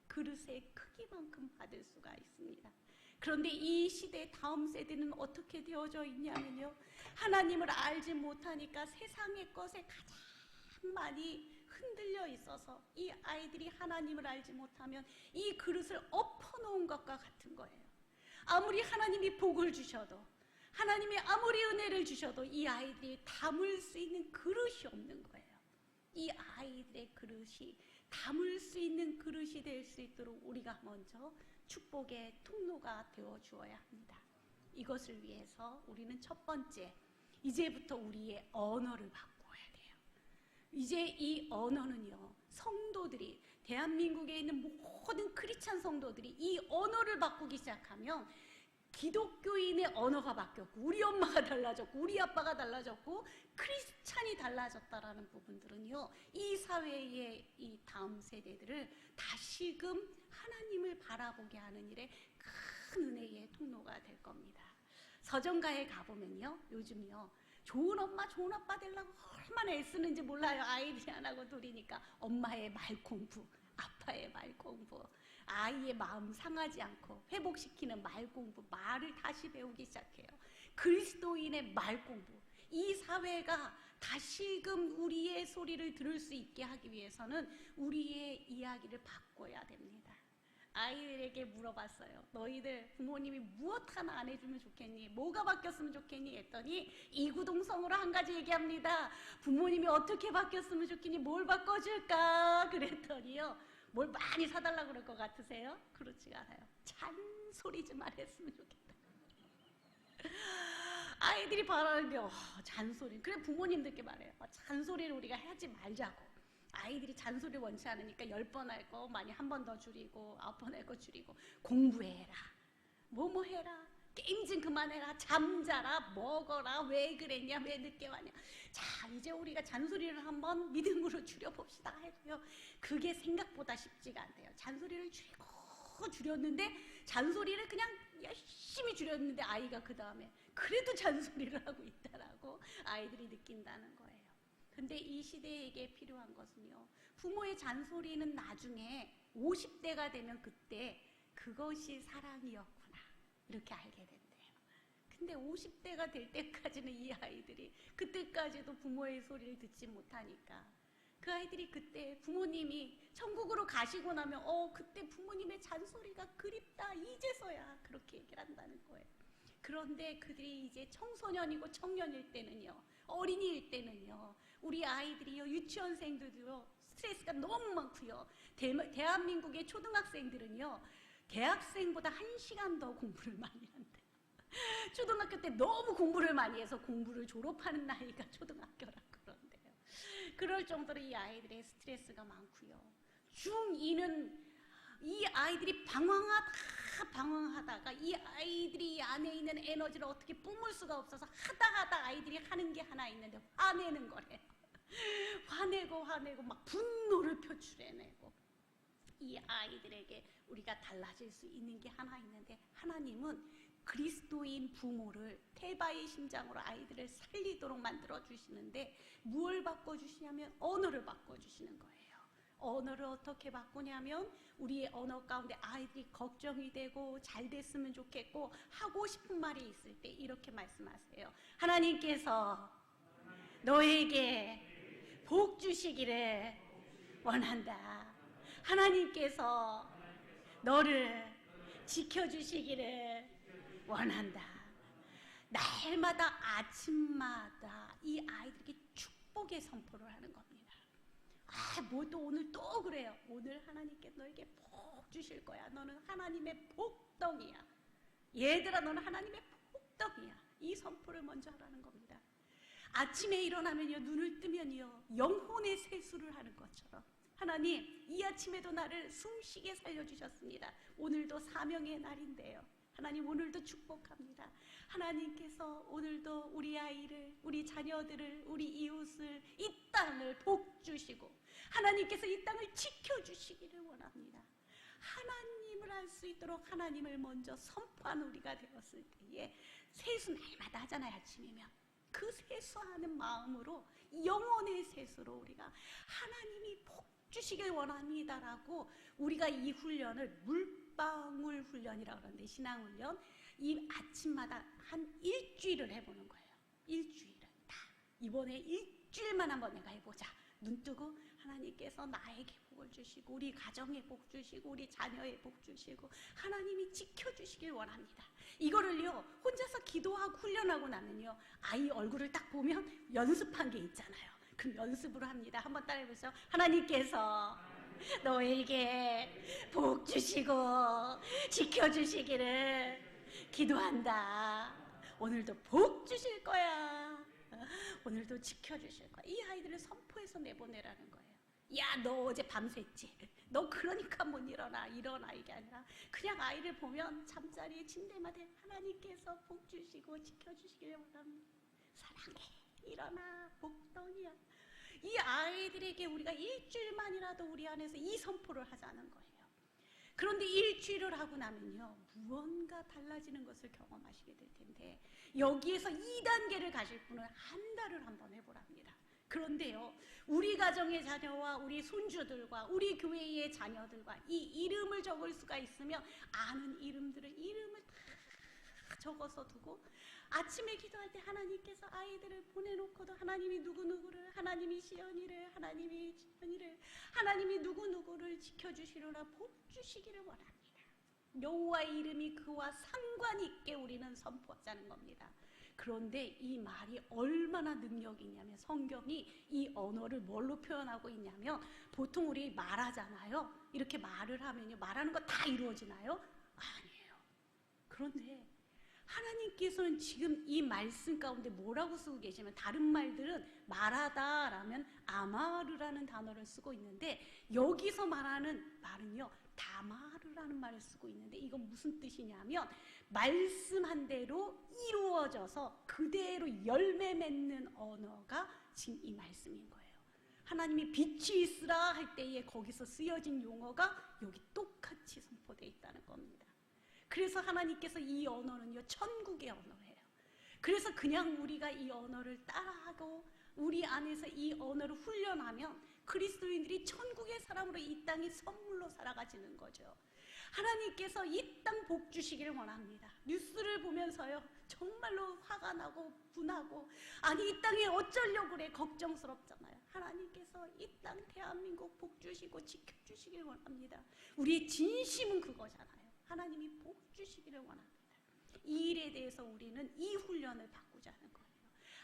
그릇의 크기만큼 받을 수가 있습니다. 그런데 이 시대 다음 세대는 어떻게 되어져 있냐면요, 하나님을 알지 못하니까 세상의 것에 가장 많이 흔들려 있어서 이 아이들이 하나님을 알지 못하면 이 그릇을 엎어놓은 것과 같은 거예요. 아무리 하나님이 복을 주셔도 하나님이 아무리 은혜를 주셔도 이 아이들이 담을 수 있는 그릇이 없는 거예요. 이 아이들의 그릇이 담을 수 있는 그릇이 될 수 있도록 우리가 먼저 축복의 통로가 되어 주어야 합니다. 이것을 위해서 우리는 첫 번째, 이제부터 우리의 언어를 바꿔야 돼요. 이제 이 언어는요, 성도들이, 대한민국에 있는 모든 크리스찬 성도들이 이 언어를 바꾸기 시작하면 기독교인의 언어가 바뀌었고, 우리 엄마가 달라졌고, 우리 아빠가 달라졌고, 크리스찬이 달라졌다라는 부분들은요, 이 사회의 이 다음 세대들을 다시금 하나님을 바라보게 하는 일에 큰 은혜의 통로가 될 겁니다. 서점가에 가보면요, 요즘요, 좋은 엄마, 좋은 아빠 되려고 얼마나 애쓰는지 몰라요. 아이들이 하나고 둘이니까 엄마의 말 공부, 아빠의 말 공부, 아이의 마음 상하지 않고 회복시키는 말 공부, 말을 다시 배우기 시작해요. 그리스도인의 말 공부, 이 사회가 다시금 우리의 소리를 들을 수 있게 하기 위해서는 우리의 이야기를 바꿔야 됩니다. 아이들에게 물어봤어요. 너희들 부모님이 무엇 하나 안 해주면 좋겠니? 뭐가 바뀌었으면 좋겠니? 했더니 이구동성으로 한 가지 얘기합니다. 부모님이 어떻게 바뀌었으면 좋겠니? 뭘 바꿔줄까? 그랬더니요, 뭘 많이 사달라고 그럴 것 같으세요? 그렇지가 않아요. 잔소리 좀 안 했으면 좋겠다. 아이들이 바라는 게 잔소리. 그래, 부모님들께 말해요. 잔소리를 우리가 하지 말자고. 아이들이 잔소리를 원치 않으니까 10번 할 거 많이 한 번 더 줄이고 9번 할 거 줄이고, 공부해라, 뭐뭐 해라, 게임 좀 그만해라, 잠자라, 먹어라, 왜 그랬냐, 왜 늦게 왔냐. 자, 이제 우리가 잔소리를 한번 믿음으로 줄여봅시다 해도요, 그게 생각보다 쉽지가 않대요. 잔소리를 줄였는데, 잔소리를 그냥 열심히 줄였는데 아이가 그 다음에 그래도 잔소리를 하고 있다라고 아이들이 느낀다는 거예요. 근데 이 시대에게 필요한 것은요, 부모의 잔소리는 나중에 50대가 되면 그때 그것이 사랑이었구나, 이렇게 알게 된대요. 근데 50대가 될 때까지는 이 아이들이 그때까지도 부모의 소리를 듣지 못하니까 그 아이들이 그때 부모님이 천국으로 가시고 나면 그때 부모님의 잔소리가 그립다, 이제서야 그렇게 얘기를 한다는 거예요. 그런데 그들이 이제 청소년이고 청년일 때는요, 어린이일 때는요, 우리 아이들이요, 유치원생들도요, 스트레스가 너무 많고요. 대한민국의 초등학생들은요, 대학생보다 1시간 더 공부를 많이 한대요. 초등학교 때 너무 공부를 많이 해서 공부를 졸업하는 나이가 초등학교라 그런데요. 그럴 정도로 이 아이들의 스트레스가 많고요. 중2는 이 아이들이 방황하다가 이 아이들이 안에 있는 에너지를 어떻게 뿜을 수가 없어서 하다 아이들이 하는 게 하나 있는데 화내는 거래요. 화내고 막 분노를 표출해내고, 이 아이들에게 우리가 달라질 수 있는 게 하나 있는데, 하나님은 그리스도인 부모를 태바의 심장으로 아이들을 살리도록 만들어 주시는데, 무엇을 바꿔주시냐면 언어를 바꿔주시는 거예요. 언어를 어떻게 바꾸냐면, 우리의 언어 가운데 아이들이 걱정이 되고 잘 됐으면 좋겠고 하고 싶은 말이 있을 때 이렇게 말씀하세요. 하나님께서 너에게 복 주시기를 원한다. 하나님께서 너를 지켜주시기를 원한다. 날마다 아침마다 이 아이들에게 축복의 선포를 하는 겁니다. 뭐 또 오늘 또 그래요. 오늘 하나님께 너에게 복 주실 거야. 너는 하나님의 복덩이야. 얘들아, 너는 하나님의 복덩이야. 이 선포를 먼저 하라는 겁니다. 아침에 일어나면요, 눈을 뜨면요, 영혼의 세수를 하는 것처럼 하나님, 이 아침에도 나를 숨쉬게 살려주셨습니다. 오늘도 사명의 날인데요, 하나님 오늘도 축복합니다. 하나님께서 오늘도 우리 아이를, 우리 자녀들을, 우리 이웃을, 이 땅을 복 주시고 하나님께서 이 땅을 지켜주시기를 원합니다. 하나님을 알 수 있도록 하나님을 먼저 선포하는 우리가 되었을 때에, 세수 날마다 하잖아요. 아침이면 그 세수하는 마음으로, 영혼의 세수로 우리가 하나님이 복 주시길 원합니다라고, 우리가 이 훈련을 물방울 훈련이라고 하는데, 신앙훈련, 이 아침마다 한 일주일을 해보는 거예요. 일주일을 다. 이번에 일주일만 한번 내가 해보자. 눈 뜨고 하나님께서 나에게 복을 주시고 우리 가정에 복 주시고 우리 자녀에 복 주시고 하나님이 지켜주시길 원합니다. 이거를요 혼자서 기도하고 훈련하고 나면요 아이 얼굴을 딱 보면 연습한 게 있잖아요. 그럼 연습으로 합니다. 한번 따라해보세요. 하나님께서 너에게 복 주시고 지켜주시기를 기도한다. 오늘도 복 주실 거야. 오늘도 지켜주실 거야. 이 아이들을 선포해서 내보내라는 거예요. 야, 너 어제 밤샜지? 너 그러니까 못 일어나 이게 아니라 그냥 아이를 보면 잠자리에 침대마다 하나님께서 복 주시고 지켜주시기를 원합니다. 사랑해, 일어나, 복덩이야. 이 아이들에게 우리가 일주일만이라도 우리 안에서 이 선포를 하자는 거예요. 그런데 일주일을 하고 나면요 무언가 달라지는 것을 경험하시게 될 텐데 여기에서 2단계를 가실 분은 한 달을 한번 해보랍니다. 그런데요 우리 가정의 자녀와 우리 손주들과 우리 교회의 자녀들과 이 이름을 적을 수가 있으면 아는 이름을 다 적어서 두고 아침에 기도할 때 하나님께서 아이들을 보내놓고도 하나님이 누구누구를 하나님이 시연이를 하나님이 지연이를 하나님이 누구누구를 지켜주시려나 복주시기를 원합니다. 여호와의 이름이 그와 상관이 있게 우리는 선포하자는 겁니다. 그런데 이 말이 얼마나 능력이 있냐면 성경이 이 언어를 뭘로 표현하고 있냐면 보통 우리 말하잖아요. 이렇게 말을 하면요 말하는 거 다 이루어지나요? 아니에요. 그런데 하나님께서는 지금 이 말씀 가운데 뭐라고 쓰고 계시면 다른 말들은 말하다 라면 아마르라는 단어를 쓰고 있는데 여기서 말하는 말은요 다마르라는 말을 쓰고 있는데 이건 무슨 뜻이냐면 말씀한 대로 이루어져서 그대로 열매 맺는 언어가 지금 이 말씀인 거예요. 하나님이 빛이 있으라 할 때에 거기서 쓰여진 용어가 여기 똑같이 선포되어 있다는 겁니다. 그래서 하나님께서 이 언어는요 천국의 언어예요. 그래서 그냥 우리가 이 언어를 따라하고 우리 안에서 이 언어를 훈련하면 그리스도인들이 천국의 사람으로 이 땅에 선물로 살아가지는 거죠. 하나님께서 이 땅 복 주시기를 원합니다. 뉴스를 보면서요 정말로 화가 나고 분하고 아니 이 땅에 어쩌려고 그래 걱정스럽잖아요. 하나님께서 이 땅 대한민국 복 주시고 지켜주시기를 원합니다. 우리의 진심은 그거잖아요. 하나님이 복 주시기를 원합니다. 이 일에 대해서 우리는 이 훈련을 바꾸자는 거예요.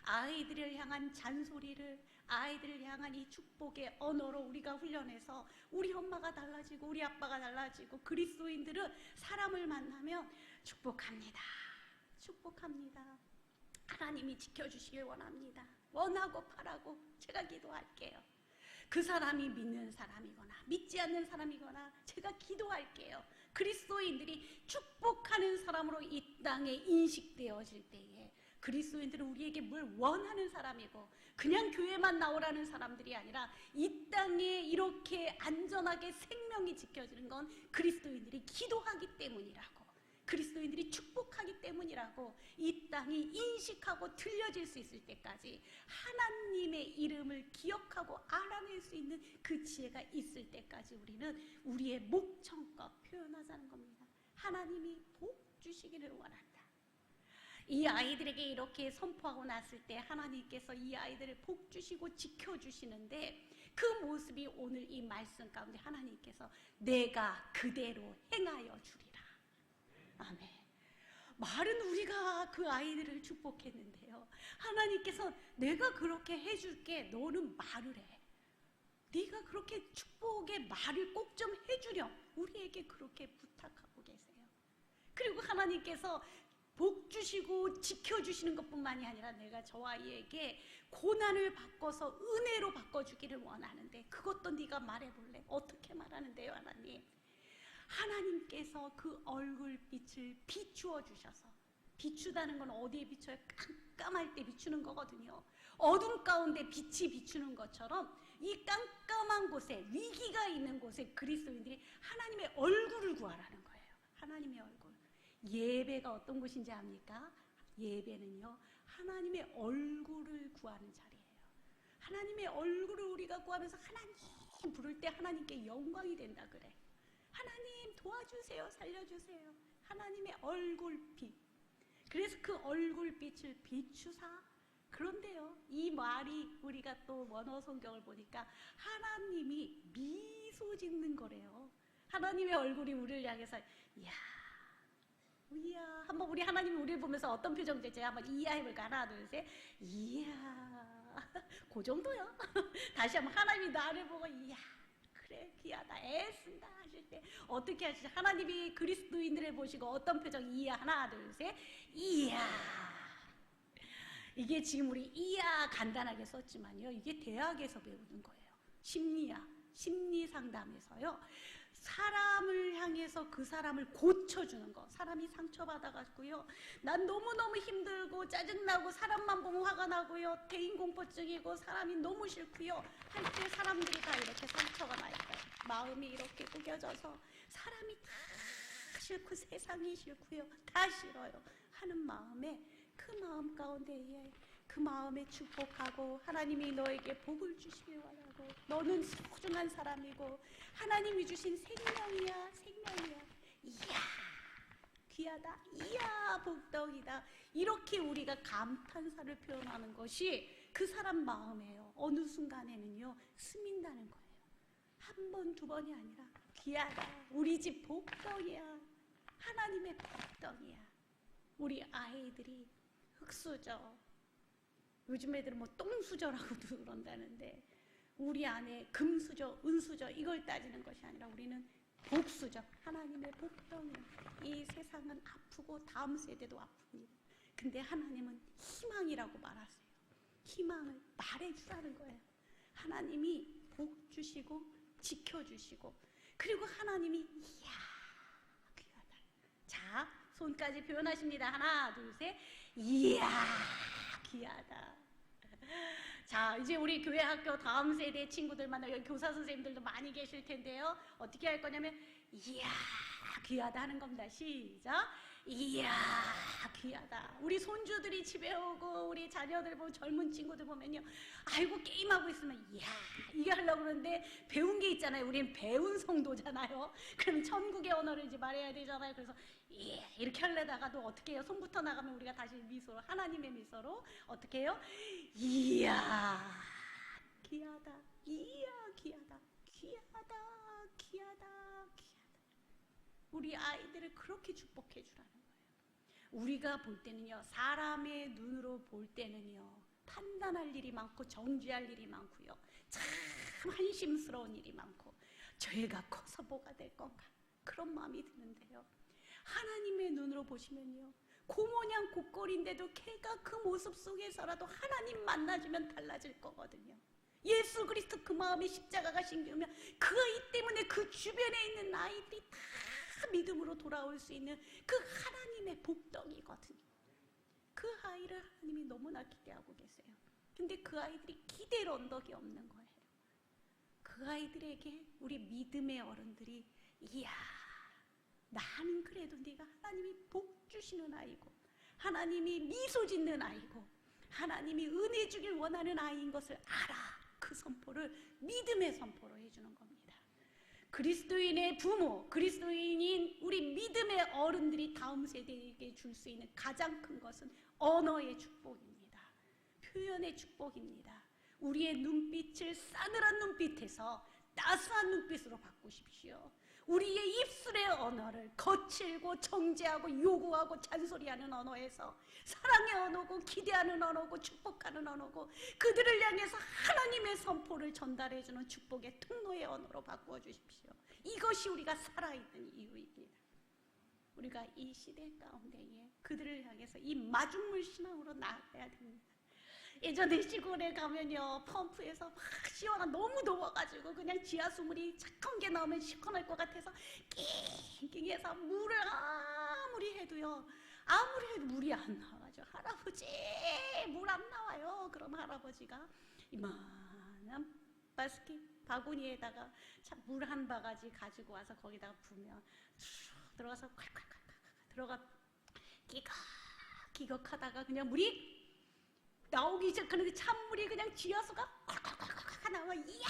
아이들을 향한 잔소리를 아이들을 향한 이 축복의 언어로 우리가 훈련해서 우리 엄마가 달라지고 우리 아빠가 달라지고 그리스도인들은 사람을 만나면 축복합니다. 축복합니다. 하나님이 지켜주시길 원합니다. 원하고 바라고 제가 기도할게요. 그 사람이 믿는 사람이거나 믿지 않는 사람이거나 제가 기도할게요. 그리스도인들이 축복하는 사람으로 이 땅에 인식되어질 때에 그리스도인들은 우리에게 뭘 원하는 사람이고 그냥 교회만 나오라는 사람들이 아니라 이 땅에 이렇게 안전하게 생명이 지켜지는 건 그리스도인들이 기도하기 때문이라고 그리스도인들이 축복하기 때문이라고 이 땅이 인식하고 들려질 수 있을 때까지 하나님의 이름을 기억하고 알아낼 수 있는 그 지혜가 있을 때까지 우리는 우리의 목청껏 표현하자는 겁니다. 하나님이 복 주시기를 원한다. 이 아이들에게 이렇게 선포하고 났을 때 하나님께서 이 아이들을 복 주시고 지켜주시는데 그 모습이 오늘 이 말씀 가운데 하나님께서 내가 그대로 행하여 주리라. 아멘. 말은 우리가 그 아이들을 축복했는데요. 하나님께서 내가 그렇게 해줄게. 너는 말을 해. 네가 그렇게 축복의 말을 꼭 좀 해주렴. 우리에게 그렇게 부탁하고 계세요. 그리고 하나님께서 복 주시고 지켜주시는 것뿐만이 아니라 내가 저 아이에게 고난을 바꿔서 은혜로 바꿔주기를 원하는데 그것도 네가 말해볼래? 어떻게 말하는데요, 하나님? 하나님께서 그 얼굴빛을 비추어 주셔서 비추다는 건 어디에 비춰요? 깜깜할 때 비추는 거거든요. 어둠 가운데 빛이 비추는 것처럼 이 깜깜한 곳에 위기가 있는 곳에 그리스도인들이 하나님의 얼굴을 구하라는 거예요. 하나님의 얼굴. 예배가 어떤 곳인지 압니까? 예배는요 하나님의 얼굴을 구하는 자리예요. 하나님의 얼굴을 우리가 구하면서 하나님 부를 때 하나님께 영광이 된다 그래. 하나님 도와주세요. 살려주세요. 하나님의 얼굴빛. 그래서 그 얼굴빛을 비추사 그런데요, 이 말이 우리가 또 원어 성경을 보니까 하나님이 미소 짓는 거래요. 하나님의 얼굴이 우리를 향해서 이야, 이야. 한번 우리 하나님이 우리를 보면서 어떤 표정 짓지? 한번 이야 해볼까? 하나, 둘, 셋. 이야. 그 정도요. 다시 한번 하나님이 나를 보고 이야. 그래, 귀하다, 애쓴다 하실 때 어떻게 하시죠? 하나님이 그리스도인들을 보시고 어떤 표정? 이야. 하나, 둘, 셋. 이야. 이게 지금 우리 이야 간단하게 썼지만요, 이게 대학에서 배우는 거예요. 심리학, 심리상담에서요, 사람을 향해서 그 사람을 고쳐주는 거. 사람이 상처받아가지고요, 난 너무너무 힘들고 짜증나고 사람만 보면 화가 나고요, 대인공포증이고 사람이 너무 싫고요 할 때 사람들이 다 이렇게 상처가 나 있어요. 마음이 이렇게 구겨져서 사람이 다 싫고 세상이 싫고요 다 싫어요 하는 마음에, 그 마음 가운데에 그 마음에 축복하고 하나님이 너에게 복을 주시길 바라고, 너는 소중한 사람이고 하나님이 주신 생명이야, 생명이야, 이야 귀하다, 이야 복덕이다, 이렇게 우리가 감탄사를 표현하는 것이 그 사람 마음이에요. 어느 순간에는요 스민다는 거예요. 한 번, 두 번이 아니라 귀하다, 우리 집 복덕이야, 하나님의 복덕이야. 우리 아이들이 흙수저, 요즘 애들은 뭐 똥수저라고도 그런다는데, 우리 안에 금수저, 은수저 이걸 따지는 것이 아니라 우리는 복수저, 하나님의 복덩이. 이 세상은 아프고 다음 세대도 아픕니다. 근데 하나님은 희망이라고 말하세요. 희망을 말해주라는 거예요. 하나님이 복 주시고 지켜주시고, 그리고 하나님이 이야 귀하다. 자, 손까지 표현하십니다. 하나, 둘, 셋. 이야 귀하다. 자, 이제 우리 교회 학교 다음 세대 친구들 만나, 여기 교사 선생님들도 많이 계실 텐데요, 어떻게 할 거냐면 이야 귀하다 하는 겁니다. 시작. 이야 귀하다. 우리 손주들이 집에 오고 우리 자녀들 보면, 젊은 친구들 보면요, 아이고 게임하고 있으면 이야 이게 하려고 그러는데 배운 게 있잖아요. 우린 배운 성도잖아요. 그럼 천국의 언어를 이제 말해야 되잖아요. 그래서 예 이렇게 하려다가도 어떻게 해요? 손부터 나가면 우리가 다시 미소로, 하나님의 미소로 어떻게 해요? 이야 귀하다, 이야 귀하다, 귀하다, 귀하다, 귀하다. 우리 아이들을 그렇게 축복해 주라는 거예요. 우리가 볼 때는요, 사람의 눈으로 볼 때는요, 판단할 일이 많고 정죄할 일이 많고요, 참 한심스러운 일이 많고, 죄가 커서 뭐가 될 건가, 그런 마음이 드는데요, 하나님의 눈으로 보시면요, 고모냥 고꼴인데도 걔가 그 모습 속에서라도 하나님 만나주면 달라질 거거든요. 예수 그리스도 그 마음에 십자가가 심기면 그 아이 때문에 그 주변에 있는 아이들이 다 믿음으로 돌아올 수 있는 그 하나님의 복덩이거든요. 그 아이를 하나님이 너무나 기대하고 계세요. 근데 그 아이들이 기댈 언덕이 없는 거예요. 그 아이들에게 우리 믿음의 어른들이 이야 나는 그래도 네가 하나님이 복 주시는 아이고, 하나님이 미소 짓는 아이고, 하나님이 은혜 주길 원하는 아이인 것을 알아. 그 선포를 믿음의 선포로 해주는 겁니다. 그리스도인의 부모, 그리스도인인 우리 믿음의 어른들이 다음 세대에게 줄 수 있는 가장 큰 것은 언어의 축복입니다. 표현의 축복입니다. 우리의 눈빛을 싸늘한 눈빛에서 따스한 눈빛으로 바꾸십시오. 우리의 입술의 언어를 거칠고 정죄하고 요구하고 잔소리하는 언어에서 사랑의 언어고 기대하는 언어고 축복하는 언어고, 그들을 향해서 하나님의 선포를 전달해주는 축복의 통로의 언어로 바꾸어 주십시오. 이것이 우리가 살아있는 이유입니다. 우리가 이 시대 가운데에 그들을 향해서 이 마중물 신앙으로 나아가야 됩니다. 예전에 시골에 가면요, 펌프에서 막 시원한, 너무 더워가지고 그냥 지하수물이 착한 게 나오면 시원할 것 같아서 낑낑해서 물을 아무리 해도요, 아무리 해도 물이 안 나와가지고, 할아버지 물 안 나와요. 그럼 할아버지가 이만한 바스켓 바구니에다가 물 한 바가지 가지고 와서 거기다가 부으면 쭉 들어가서 콸콸콸콸 들어가 기걱하다가 그냥 물이 나오기 시작하는데 찬물이 그냥 지하수가 콸콸콸콸 나와. 이야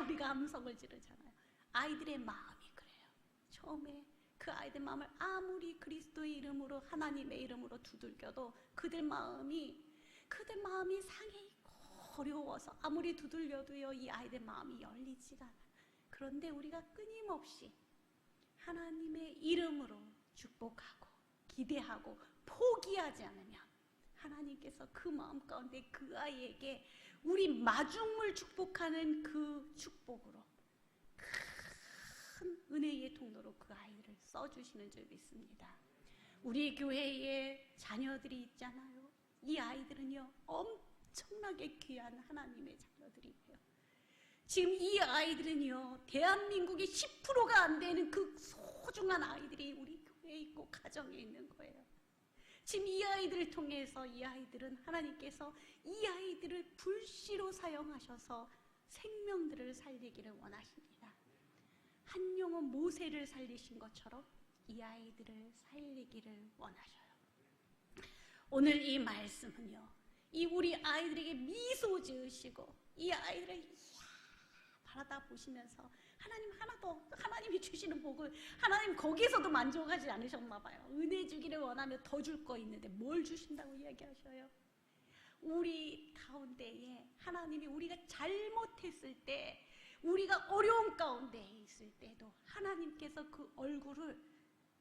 우리가 함성을 지르잖아요. 아이들의 마음이 그래요. 처음에 그 아이들 마음을 아무리 그리스도의 이름으로, 하나님의 이름으로 두들겨도 그들 마음이 그대 마음이 상해 있고 어려워서 아무리 두들려도요 이 아이들 마음이 열리지가 않아. 그런데 우리가 끊임없이 하나님의 이름으로 축복하고 기대하고 포기하지 않으면 하나님께서 그 마음 가운데 그 아이에게 우리 마중물 축복하는 그 축복으로 큰 은혜의 통로로 그 아이를 써주시는 줄 믿습니다. 우리 교회에 자녀들이 있잖아요. 이 아이들은요 엄청나게 귀한 하나님의 자녀들이에요. 지금 이 아이들은요 대한민국의 10%가 안 되는 그 소중한 아이들이 우리 교회에 있고 가정에 있는 거예요. 지금 이 아이들을 통해서 이 아이들은 하나님께서 이 아이들을 불시로 사용하셔서 생명들을 살리기를 원하십니다. 한 영혼 모세를 살리신 것처럼 이 아이들을 살리기를 원하셔요. 오늘 이 말씀은요 이 우리 아이들에게 미소 지으시고 이 아이들을 바라다 보시면서 하나님 하나 더, 하나님이 주시는 복을 하나님 거기에서도 만족하지 않으셨나 봐요. 은혜 주기를 원하면 더 줄 거 있는데 뭘 주신다고 이야기하셔요? 우리 가운데에 하나님이 우리가 잘못했을 때 우리가 어려운 가운데 있을 때도 하나님께서 그 얼굴을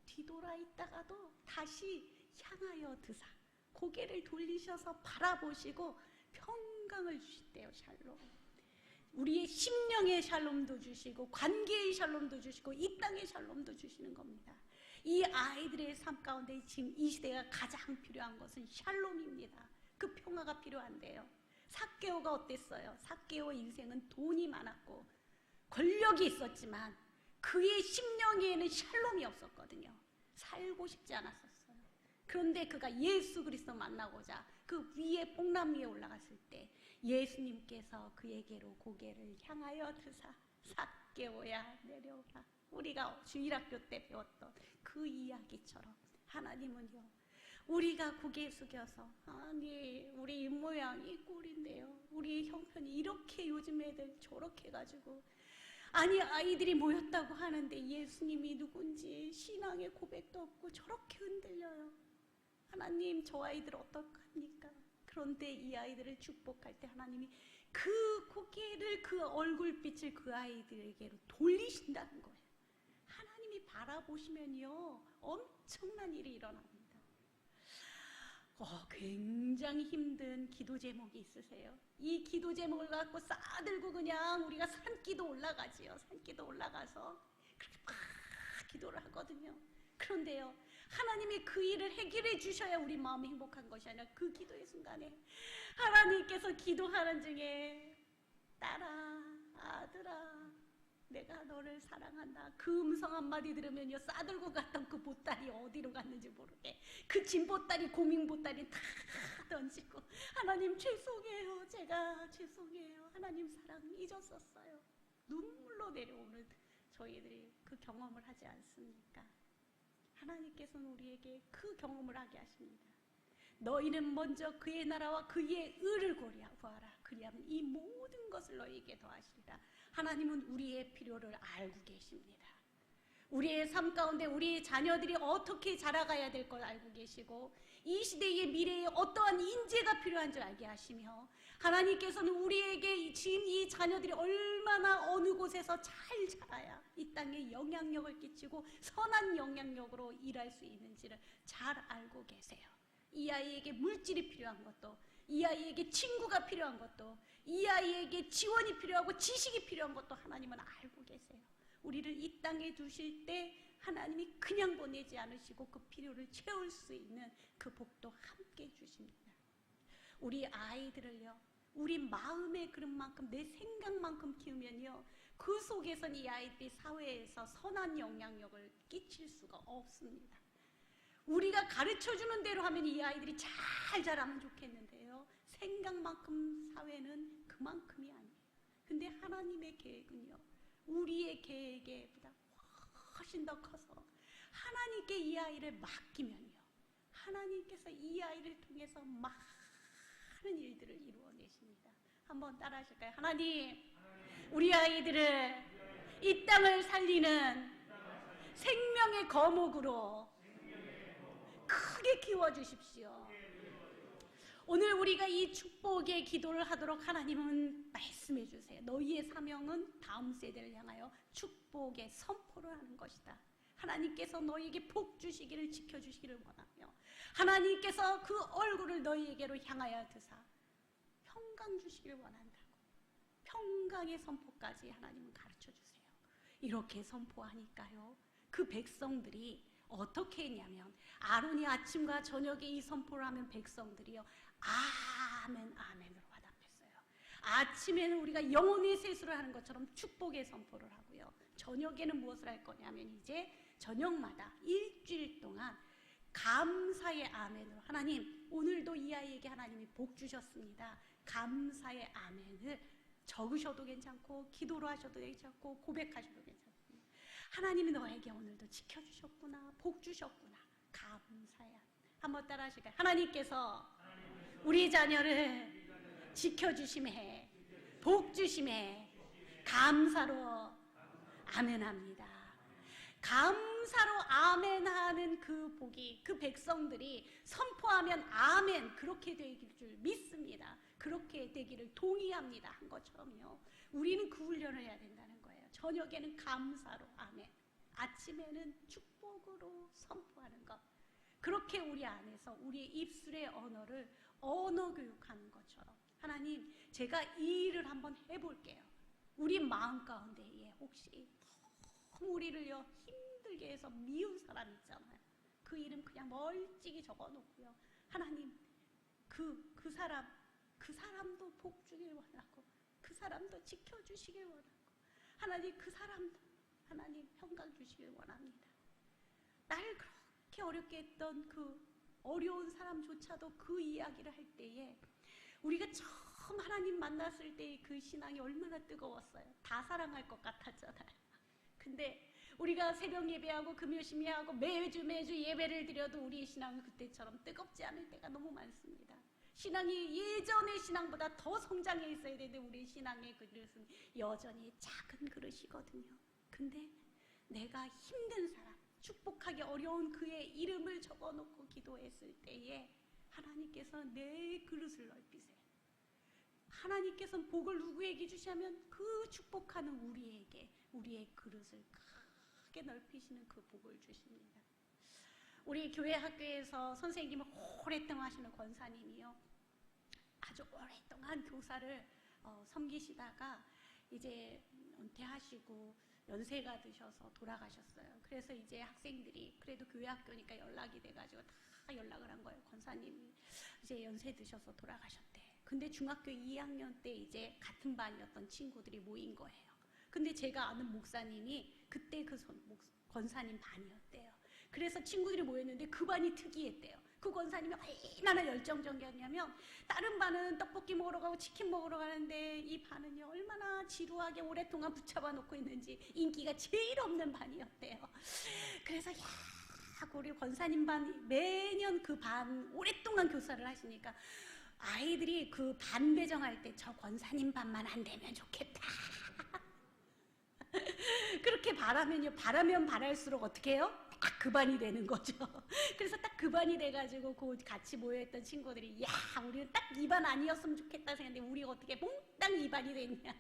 뒤돌아 있다가도 다시 향하여 드사 고개를 돌리셔서 바라보시고 평강을 주시대요. 샬롬. 우리의 심령의 샬롬도 주시고 관계의 샬롬도 주시고 이 땅의 샬롬도 주시는 겁니다. 이 아이들의 삶 가운데 지금 이 시대가 가장 필요한 것은 샬롬입니다. 그 평화가 필요한데요. 삭개오가 어땠어요? 삭개오 인생은 돈이 많았고 권력이 있었지만 그의 심령에는 샬롬이 없었거든요. 살고 싶지 않았었어요. 그런데 그가 예수 그리스도 만나고자 그 위에 뽕남 위에 올라갔을 때 예수님께서 그에게로 고개를 향하여 드사 삭개오야 내려오라. 우리가 주일학교 때 배웠던 그 이야기처럼 하나님은요 우리가 고개 숙여서 아니 우리 입모양이 꼴인데요 우리 형편이 이렇게 요즘 애들 저렇게 해가지고 아니 아이들이 모였다고 하는데 예수님이 누군지 신앙의 고백도 없고 저렇게 흔들려요. 하나님 저 아이들 어떡합니까? 그런데 이 아이들을 축복할 때 하나님이 그 고개를 그 얼굴빛을 그 아이들에게로 돌리신다는 거예요. 하나님이 바라보시면요 엄청난 일이 일어납니다. 굉장히 힘든 기도 제목이 있으세요? 이 기도 제목을 갖고 싸들고 그냥 우리가 산기도 올라가지요. 산기도 올라가서 그렇게 막 기도를 하거든요. 그런데요 하나님이 그 일을 해결해 주셔야 우리 마음이 행복한 것이 아니라 그 기도의 순간에 하나님께서 기도하는 중에 딸아 아들아 내가 너를 사랑한다. 그 음성 한마디 들으면요 싸들고 갔던 그 보따리 어디로 갔는지 모르게 그 진보따리 고민보따리 다 던지고 하나님 죄송해요. 제가 죄송해요. 하나님 사랑 잊었었어요. 눈물로 내려오는 저희들이 그 경험을 하지 않습니까? 하나님께서는 우리에게 그 경험을 하게 하십니다. 너희는 먼저 그의 나라와 그의 의를 구하라. 그리하면 이 모든 것을 너희에게 더하시리라. 하나님은 우리의 필요를 알고 계십니다. 우리의 삶 가운데 우리의 자녀들이 어떻게 자라가야 될 걸 알고 계시고 이 시대의 미래에 어떠한 인재가 필요한 줄 알게 하시며 하나님께서는 우리에게 지금 이 자녀들이 얼마나 어느 곳에서 잘 자라야 이 땅에 영향력을 끼치고 선한 영향력으로 일할 수 있는지를 잘 알고 계세요. 이 아이에게 물질이 필요한 것도 이 아이에게 친구가 필요한 것도 이 아이에게 지원이 필요하고 지식이 필요한 것도 하나님은 알고 계세요. 우리를 이 땅에 두실 때 하나님이 그냥 보내지 않으시고 그 필요를 채울 수 있는 그 복도 함께 주십니다. 우리 아이들을요 우리 마음의 그릇만큼 내 생각만큼 키우면요 그 속에선 이 아이들이 사회에서 선한 영향력을 끼칠 수가 없습니다. 우리가 가르쳐주는 대로 하면 이 아이들이 잘 자라면 좋겠는데요 생각만큼 사회는 그만큼이 아니에요. 근데 하나님의 계획은요 우리의 계획보다 훨씬 더 커서 하나님께 이 아이를 맡기면요 하나님께서 이 아이를 통해서 많은 일들을 이루어내십니다. 한번 따라 하실까요? 하나님 우리 아이들을 이 땅을 살리는 생명의 거목으로 크게 키워주십시오. 오늘 우리가 이 축복의 기도를 하도록 하나님은 말씀해 주세요. 너희의 사명은 다음 세대를 향하여 축복의 선포를 하는 것이다. 하나님께서 너희에게 복 주시기를 지켜주시기를 원하며 하나님께서 그 얼굴을 너희에게로 향하여 드사 평강 주시기를 원한다고. 평강의 선포까지 하나님은 가르쳐 주세요. 이렇게 선포하니까요, 그 백성들이 어떻게 했냐면 아론이 아침과 저녁에 이 선포를 하면 백성들이요 아멘 아멘으로 화답했어요. 아침에는 우리가 영혼의 세수를 하는 것처럼 축복의 선포를 하고요, 저녁에는 무엇을 할 거냐면 이제 저녁마다 일주일 동안 감사의 아멘으로, 하나님 오늘도 이 아이에게 하나님이 복 주셨습니다, 감사의 아멘을 적으셔도 괜찮고 기도로 하셔도 괜찮고 고백하셔도 괜찮습니다. 하나님이 너에게 오늘도 지켜주셨구나, 복 주셨구나, 감사의 아멘. 한번 따라 하실까요? 하나님께서 우리 자녀를 지켜주심에 복 주심에 감사로 아멘합니다. 감사로 아멘하는 그 복이, 그 백성들이 선포하면 아멘 그렇게 되길 줄 믿습니다. 그렇게 되기를 동의합니다 한 것처럼요, 우리는 그 훈련을 해야 된다는 거예요. 저녁에는 감사로 아멘, 아침에는 축복으로 선포하는 것, 그렇게 우리 안에서 우리의 입술의 언어를 언어 교육하는 것처럼, 하나님 제가 이 일을 한번 해볼게요. 우리 마음 가운데에 혹시 너무 우리를요 힘들게 해서 미운 사람 있잖아요. 그 이름 그냥 멀찍이 적어놓고요, 하나님 그 사람도 복 주길 원하고 그 사람도 지켜주시길 원하고 하나님 그 사람도 하나님 평강 주시길 원합니다. 나를 그렇게 어렵게 했던 그 어려운 사람조차도 그 이야기를 할 때에 우리가 처음 하나님 만났을 때의 그 신앙이 얼마나 뜨거웠어요. 다 사랑할 것 같았잖아요. 근데 우리가 새벽 예배하고 금요 심야하고 매주 예배를 드려도 우리의 신앙은 그때처럼 뜨겁지 않을 때가 너무 많습니다. 신앙이 예전의 신앙보다 더 성장해 있어야 되는데 우리 신앙의 그릇은 여전히 작은 그릇이거든요. 근데 내가 힘든 사람, 축복하기 어려운 그의 이름을 적어놓고 기도했을 때에 하나님께서 내 그릇을 넓히세요. 하나님께서 복을 누구에게 주시냐면 그 축복하는 우리에게 우리의 그릇을 크게 넓히시는 그 복을 주십니다. 우리 교회 학교에서 선생님을 오랫동안 하시는 권사님이요, 아주 오랫동안 교사를 섬기시다가 이제 은퇴하시고 연세가 드셔서 돌아가셨어요. 그래서 이제 학생들이 그래도 교회 학교니까 연락이 돼가지고 다 연락을 한 거예요. 권사님이 이제 연세 드셔서 돌아가셨대. 근데 중학교 2학년 때 이제 같은 반이었던 친구들이 모인 거예요. 근데 제가 아는 목사님이 그때 그 권사님 반이었대요. 그래서 친구들이 모였는데 그 반이 특이했대요. 그 권사님이 얼마나 열정적이었냐면 다른 반은 떡볶이 먹으러 가고 치킨 먹으러 가는데 이 반은요 얼마나 지루하게 오랫동안 붙잡아 놓고 있는지 인기가 제일 없는 반이었대요. 그래서 야, 우리 권사님 반 매년 그 반 오랫동안 교사를 하시니까 아이들이 그 반 배정할 때 저 권사님 반만 안 되면 좋겠다. 그렇게 바라면 바랄수록 어떻게 해요? 딱 그 반이 되는 거죠. 그래서 딱 그 반이 돼가지고 그 같이 모여있던 친구들이 야 우리는 딱 이 반 아니었으면 좋겠다 생각했는데 우리가 어떻게 몽땅 이 반이 됐냐.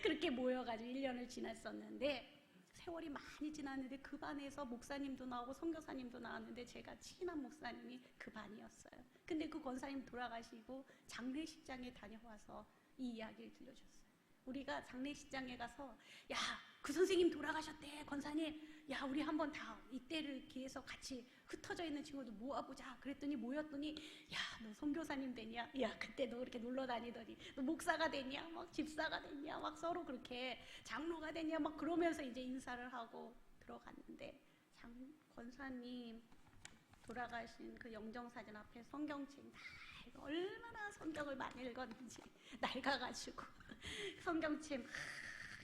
그렇게 모여가지고 1년을 지났었는데 세월이 많이 지났는데 그 반에서 목사님도 나오고 선교사님도 나왔는데 제가 친한 목사님이 그 반이었어요. 근데 그 권사님 돌아가시고 장례식장에 다녀와서 이 이야기를 들려줬어요. 우리가 장례식장에 가서 야 그 선생님 돌아가셨대 권사님, 야 우리 한번 다 이때를 기해서 같이 흩어져 있는 친구들 모아보자 그랬더니 모였더니 야 너 선교사님 됐냐, 야 그때 너 그렇게 놀러 다니더니 너 목사가 됐냐, 막 집사가 됐냐, 막 서로 그렇게 장로가 됐냐 막 그러면서 이제 인사를 하고 들어갔는데 권사님 돌아가신 그 영정사진 앞에 성경책 얼마나 성경을 많이 읽었는지 낡아가지고 성경책 막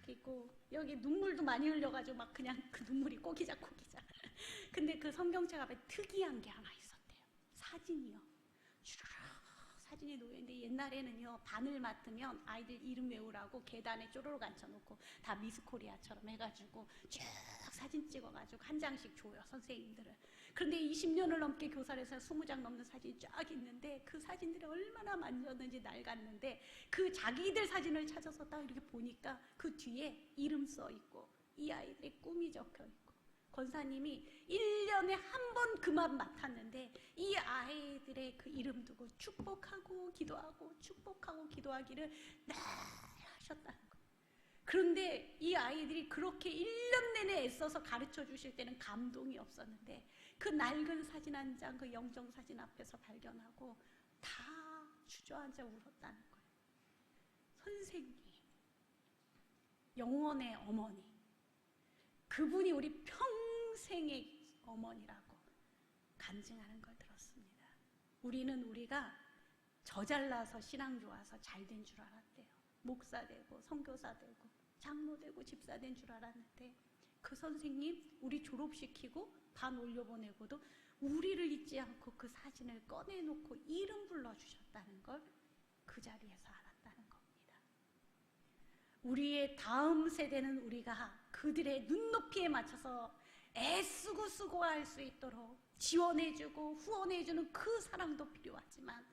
있고 여기 눈물도 많이 흘려가지고 막 그냥 그 눈물이 꼬기자. 근데 그 성경책 앞에 특이한 게 하나 있었대요. 사진이요. 주르륵 사진이 놓여있는데 옛날에는요 반을 맡으면 아이들 이름 외우라고 계단에 쪼르륵 앉혀놓고 다 미스코리아처럼 해가지고 쭉 사진 찍어가지고 한 장씩 줘요, 선생님들은. 그런데 20년을 넘게 교사를 해서 20장 넘는 사진이 쫙 있는데 그 사진들이 얼마나 만졌는지 낡았는데 그 자기들 사진을 찾아서 딱 이렇게 보니까 그 뒤에 이름 써 있고 이 아이들의 꿈이 적혀 있고, 권사님이 1년에 한 번 그 맘 맡았는데 이 아이들의 그 이름 두고 축복하고 기도하고 축복하고 기도하기를 늘 하셨다는 거예요. 그런데 이 아이들이 그렇게 1년 내내 애써서 가르쳐 주실 때는 감동이 없었는데 그 낡은 사진 한 장, 그 영정 사진 앞에서 발견하고 다 주저앉아 울었다는 거예요. 선생님, 영원의 어머니, 그분이 우리 평생의 어머니라고 간증하는 걸 들었습니다. 우리는 우리가 저 잘나서 신앙 좋아서 잘 된 줄 알았대요. 목사 되고 선교사 되고 장로 되고 집사 된 줄 알았는데 그 선생님 우리 졸업시키고 반 올려보내고도 우리를 잊지 않고 그 사진을 꺼내놓고 이름 불러주셨다는 걸 그 자리에서 알았다는 겁니다. 우리의 다음 세대는 우리가 그들의 눈높이에 맞춰서 애쓰고 수고할 수 있도록 지원해주고 후원해주는 그 사랑도 필요하지만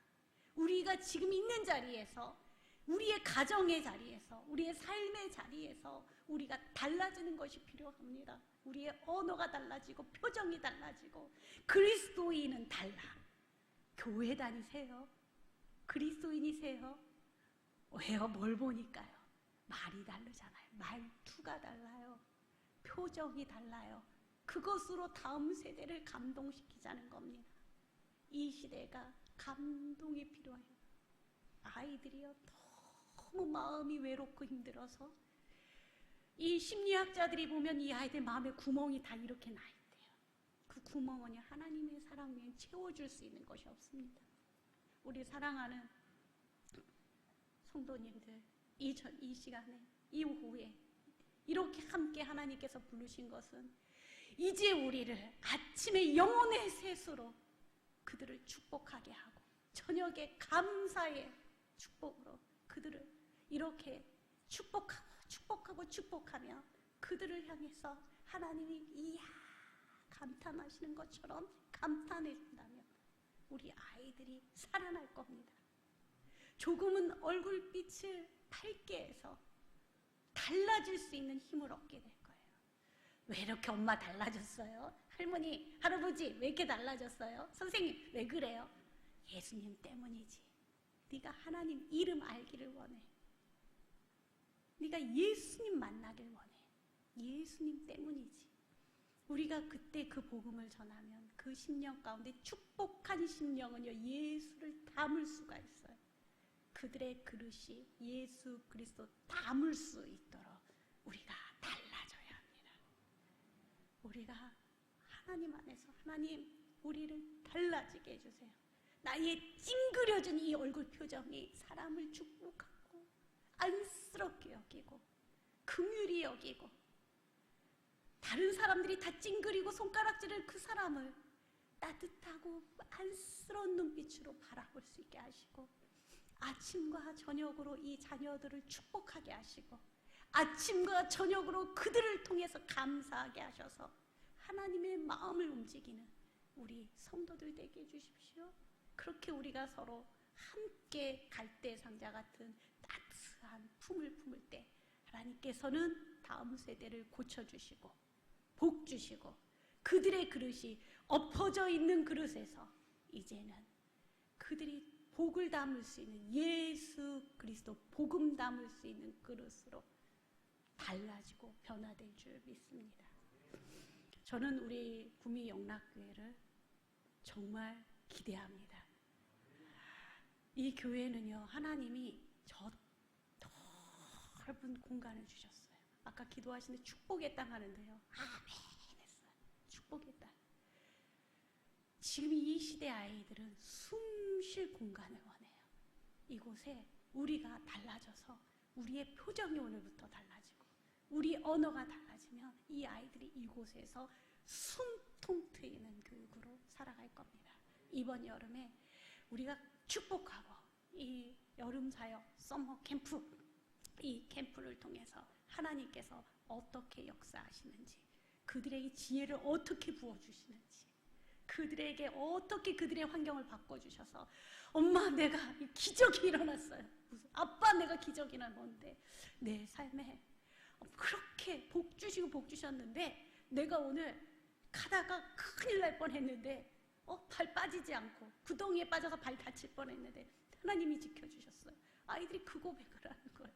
우리가 지금 있는 자리에서, 우리의 가정의 자리에서, 우리의 삶의 자리에서 우리가 달라지는 것이 필요합니다. 우리의 언어가 달라지고 표정이 달라지고. 그리스도인은 달라. 교회 다니세요? 그리스도인이세요? 왜요? 뭘 보니까요? 말이 다르잖아요. 말투가 달라요. 표정이 달라요. 그것으로 다음 세대를 감동시키자는 겁니다. 이 시대가 감동이 필요해요. 아이들이요, 너무 마음이 외롭고 힘들어서 이 심리학자들이 보면 이 아이들 마음에 구멍이 다 이렇게 나 있대요. 그 구멍은 하나님의 사랑 외에 채워줄 수 있는 것이 없습니다. 우리 사랑하는 성도님들, 이 시간에, 이 오후에 이렇게 함께 하나님께서 부르신 것은 이제 우리를 아침에 영혼의 셋으로 그들을 축복하게 하고 저녁에 감사의 축복으로 그들을 이렇게 축복하며 그들을 향해서 하나님이 이야 감탄하시는 것처럼 감탄해 준다면 우리 아이들이 살아날 겁니다. 조금은 얼굴빛을 밝게 해서 달라질 수 있는 힘을 얻게 될 거예요. 왜 이렇게 엄마 달라졌어요? 할머니, 할아버지 왜 이렇게 달라졌어요? 선생님 왜 그래요? 예수님 때문이지. 네가 하나님 이름 알기를 원해. 네가 예수님 만나길 원해. 예수님 때문이지. 우리가 그때 그 복음을 전하면 그 심령 가운데 축복한 심령은요 예수를 담을 수가 있어요. 그들의 그릇이 예수 그리스도 담을 수 있도록 우리가 달라져야 합니다. 우리가 하나님 안에서 하나님 우리를 달라지게 해주세요. 나의 찡그려진 이 얼굴 표정이 사람을 축복하고 안쓰럽게 여기고 긍휼히 여기고 다른 사람들이 다 찡그리고 손가락질을 그 사람을 따뜻하고 안쓰러운 눈빛으로 바라볼 수 있게 하시고 아침과 저녁으로 이 자녀들을 축복하게 하시고 아침과 저녁으로 그들을 통해서 감사하게 하셔서 하나님의 마음을 움직이는 우리 성도들 되게 해주십시오. 그렇게 우리가 서로 함께 갈대 상자 같은 따뜻한 품을 품을 때 하나님께서는 다음 세대를 고쳐주시고 복 주시고 그들의 그릇이 엎어져 있는 그릇에서 이제는 그들이 복을 담을 수 있는 예수 그리스도 복음 담을 수 있는 그릇으로 달라지고 변화될 줄 믿습니다. 저는 우리 구미 영락교회를 정말 기대합니다. 이 교회는요 하나님이 저 넓은 공간을 주셨어요. 아까 기도하시는데 축복의 땅 하는데요 아멘 했어요. 축복의 땅. 지금 이 시대 아이들은 숨 쉴 공간을 원해요. 이곳에 우리가 달라져서 우리의 표정이 오늘부터 달라지고 우리 언어가 달라지면 이 아이들이 이곳에서 숨통 트이는 교육으로 살아갈 겁니다. 이번 여름에 우리가 축복하고 이 여름 사역 서머 캠프 이 캠프를 통해서 하나님께서 어떻게 역사하시는지 그들에게 지혜를 어떻게 부어주시는지, 그들에게 어떻게 그들의 환경을 바꿔주셔서 엄마 내가 기적이 일어났어요. 무슨 아빠 내가 기적이나 뭔데 내 삶에 그렇게 복 주시고 복 주셨는데 내가 오늘 가다가 큰일 날 뻔했는데 발 빠지지 않고 구덩이에 빠져서 발 다칠 뻔했는데 하나님이 지켜주셨어요. 아이들이 그 고백을 하는 거예요.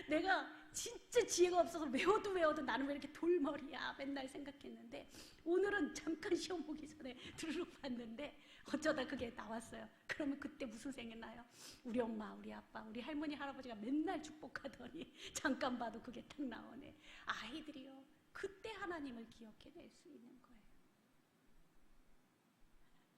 내가 진짜 지혜가 없어서 외워도 나는 왜 이렇게 돌머리야 맨날 생각했는데 오늘은 잠깐 시험 보기 전에 두루룩 봤는데 어쩌다 그게 나왔어요. 그러면 그때 무슨 생각나요? 우리 엄마, 우리 아빠, 우리 할머니, 할아버지가 맨날 축복하더니 잠깐 봐도 그게 딱 나오네. 아이들이요, 그때 하나님을 기억해낼 수 있는 거예요.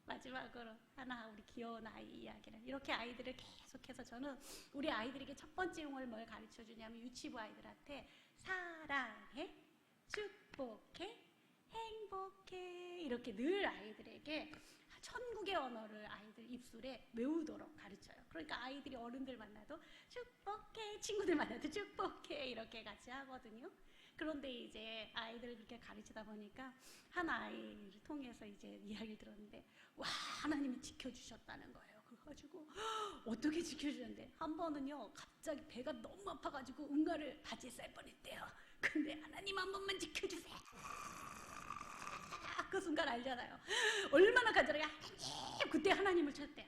마지막으로 하나 우리 귀여운 아이 이야기를, 이렇게 아이들을 계속해서 저는 우리 아이들에게 첫 번째 용어를 뭘 가르쳐 주냐면 유치부 아이들한테 사랑해, 축복해, 행복해 이렇게 늘 아이들에게 천국의 언어를 아이들 입술에 외우도록 가르쳐요. 그러니까 아이들이 어른들 만나도 축복해, 친구들 만나도 축복해 이렇게 같이 하거든요. 그런데 이제 아이들을 그렇게 가르치다 보니까 한 아이를 통해서 이제 이야기를 들었는데 와, 하나님이 지켜주셨다는 거예요. 그래가지고 어떻게 지켜주셨는데 한 번은요 갑자기 배가 너무 아파가지고 응가를 바지에 쌀 뻔했대요. 근데 하나님 한 번만 지켜주세요. 그 순간 알잖아요. 얼마나 간절하게 하나님, 그때 하나님을 찾대요.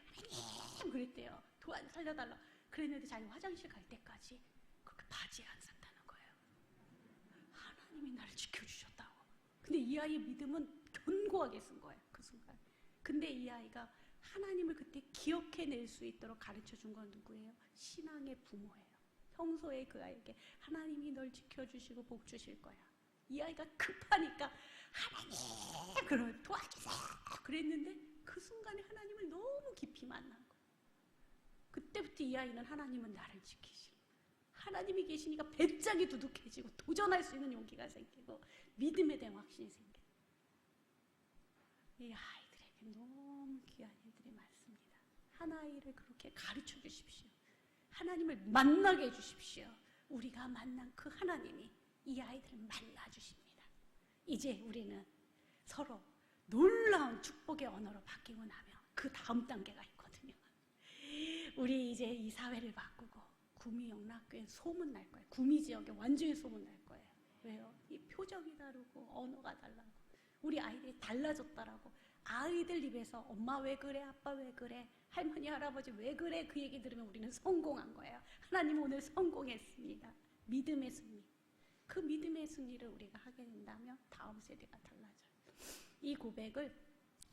하나님 그랬대요. 살려달라. 그랬는데 자기 화장실 갈 때까지 그렇게 바지에 안 쌌다는 거예요. 하나님이 나를 지켜주셨다고. 근데 이 아이의 믿음은 견고하게 쓴 거예요. 그 순간. 근데 이 아이가 하나님을 그때 기억해낼 수 있도록 가르쳐준 건 누구예요? 신앙의 부모예요. 평소에 그 아이에게 하나님이 널 지켜주시고 복 주실 거야. 이 아이가 급하니까 하나님 그러면 도와주세요 그랬는데 그 순간에 하나님을 너무 깊이 만난 거예요. 그때부터 이 아이는 하나님은 나를 지키시고 하나님이 계시니까 배짱이 두둑해지고 도전할 수 있는 용기가 생기고 믿음에 대한 확신이 생겨요. 이 아이들에게 너무 귀한 일들이 많습니다. 하나이를 그렇게 가르쳐 주십시오. 하나님을 만나게 해주십시오. 우리가 만난 그 하나님이 이 아이들을 만나주십니다. 이제 우리는 서로 놀라운 축복의 언어로 바뀌고 나면 그 다음 단계가 있거든요. 우리 이제 이 사회를 바꾸고 구미 영락교회 소문날 거예요. 구미 지역에 완전히 소문날 거예요. 왜요? 이 표정이 다르고 언어가 달라고 우리 아이들이 달라졌다라고 아이들 입에서 엄마 왜 그래? 아빠 왜 그래? 할머니 할아버지 왜 그래? 그 얘기 들으면 우리는 성공한 거예요. 하나님 오늘 성공했습니다. 믿음의 승리. 그 믿음의 승리를 우리가 하게 된다면 다음 세대가 달라져요. 이 고백을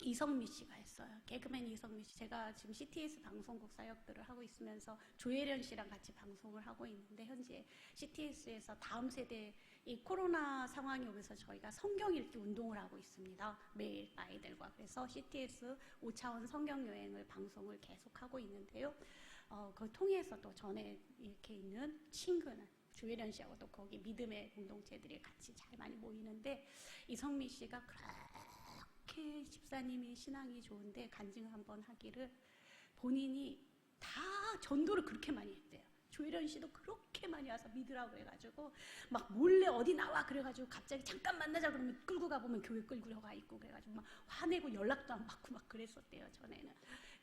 이성미 씨가 했어요. 개그맨 이성미 씨. 제가 지금 CTS 방송국 사역들을 하고 있으면서 조혜련 씨랑 같이 방송을 하고 있는데 현재 CTS에서 다음 세대 이 코로나 상황이 오면서 저희가 성경 읽기 운동을 하고 있습니다. 매일 아이들과. 그래서 CTS 5차원 성경 여행을 방송을 계속하고 있는데요. 그걸 통해서 또 전에 이렇게 있는 친구는 조혜련 씨하고 또 거기 믿음의 공동체들이 같이 잘 많이 모이는데 이성미 씨가 그렇게 집사님이 신앙이 좋은데 간증을 한번 하기를 본인이 다 전도를 그렇게 많이 했대요. 조혜련 씨도 그렇게 많이 와서 믿으라고 해가지고 막 몰래 어디 나와 그래가지고 갑자기 잠깐 만나자 그러면 끌고 가보면 교회 끌고 가 있고 그래가지고 막 화내고 연락도 안 받고 막 그랬었대요. 전에는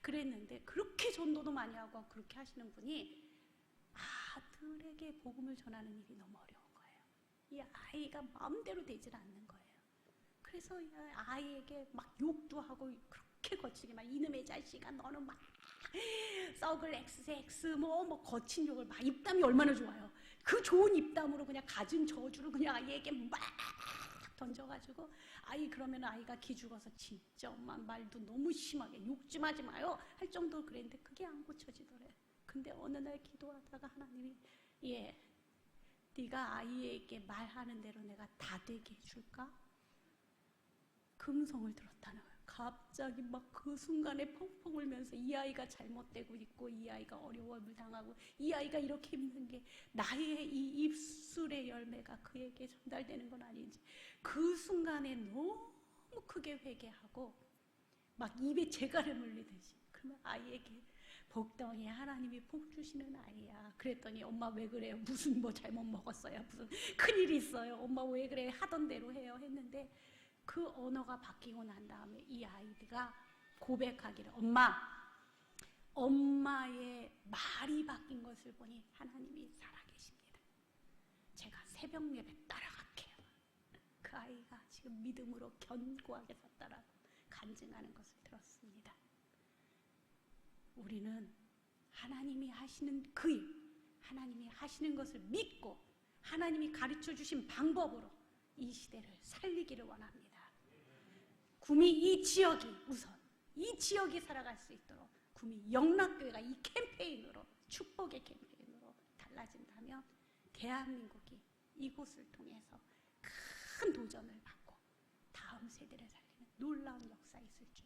그랬는데 그렇게 전도도 많이 하고 그렇게 하시는 분이 아들에게 복음을 전하는 일이 너무 어려운 거예요. 이 아이가 마음대로 되질 않는 거예요. 그래서 이 아이에게 막 욕도 하고 그렇게 거치게 막 이놈의 자식아 너는 막 썩을 XX 뭐 거친 욕을 막 입담이 얼마나 좋아요. 그 좋은 입담으로 그냥 가진 저주를 그냥 아이에게 막 던져가지고 아이 그러면 아이가 기죽어서 진짜 엄마 말도 너무 심하게 욕 좀 하지 마요 할 정도로 그랬는데 그게 안 고쳐지더래요. 근데 어느 날 기도하다가 하나님이 네가 아이에게 말하는 대로 내가 다 되게 해줄까? 금성을 들었다는 거예요. 갑자기 막 그 순간에 펑펑 울면서 이 아이가 잘못되고 있고 이 아이가 어려움을 당하고 이 아이가 이렇게 힘든 게 나의 이 입술의 열매가 그에게 전달되는 건 아닌지 그 순간에 너무 크게 회개하고 막 입에 재갈을 물리듯이 그러면 아이에게 복덩이 하나님이 복 주시는 아이야. 그랬더니 엄마 왜 그래요? 무슨 뭐 잘못 먹었어요? 무슨 큰일이 있어요? 엄마 왜 그래? 하던 대로 해요. 했는데 그 언어가 바뀌고 난 다음에 이 아이가 고백하기를 엄마의 말이 바뀐 것을 보니 하나님이 살아계십니다. 제가 새벽 예배 따라갈게요. 그 아이가 지금 믿음으로 견고하게 섰다라고 간증하는 것을 들었습니다. 우리는 하나님이 하시는 그 일, 하나님이 하시는 것을 믿고 하나님이 가르쳐 주신 방법으로 이 시대를 살리기를 원합니다. 구미 이 지역이 우선 이 지역이 살아갈 수 있도록 구미 영락교회가 이 캠페인으로 축복의 캠페인으로 달라진다면 대한민국이 이곳을 통해서 큰 도전을 받고 다음 세대를 살리는 놀라운 역사 있을 줄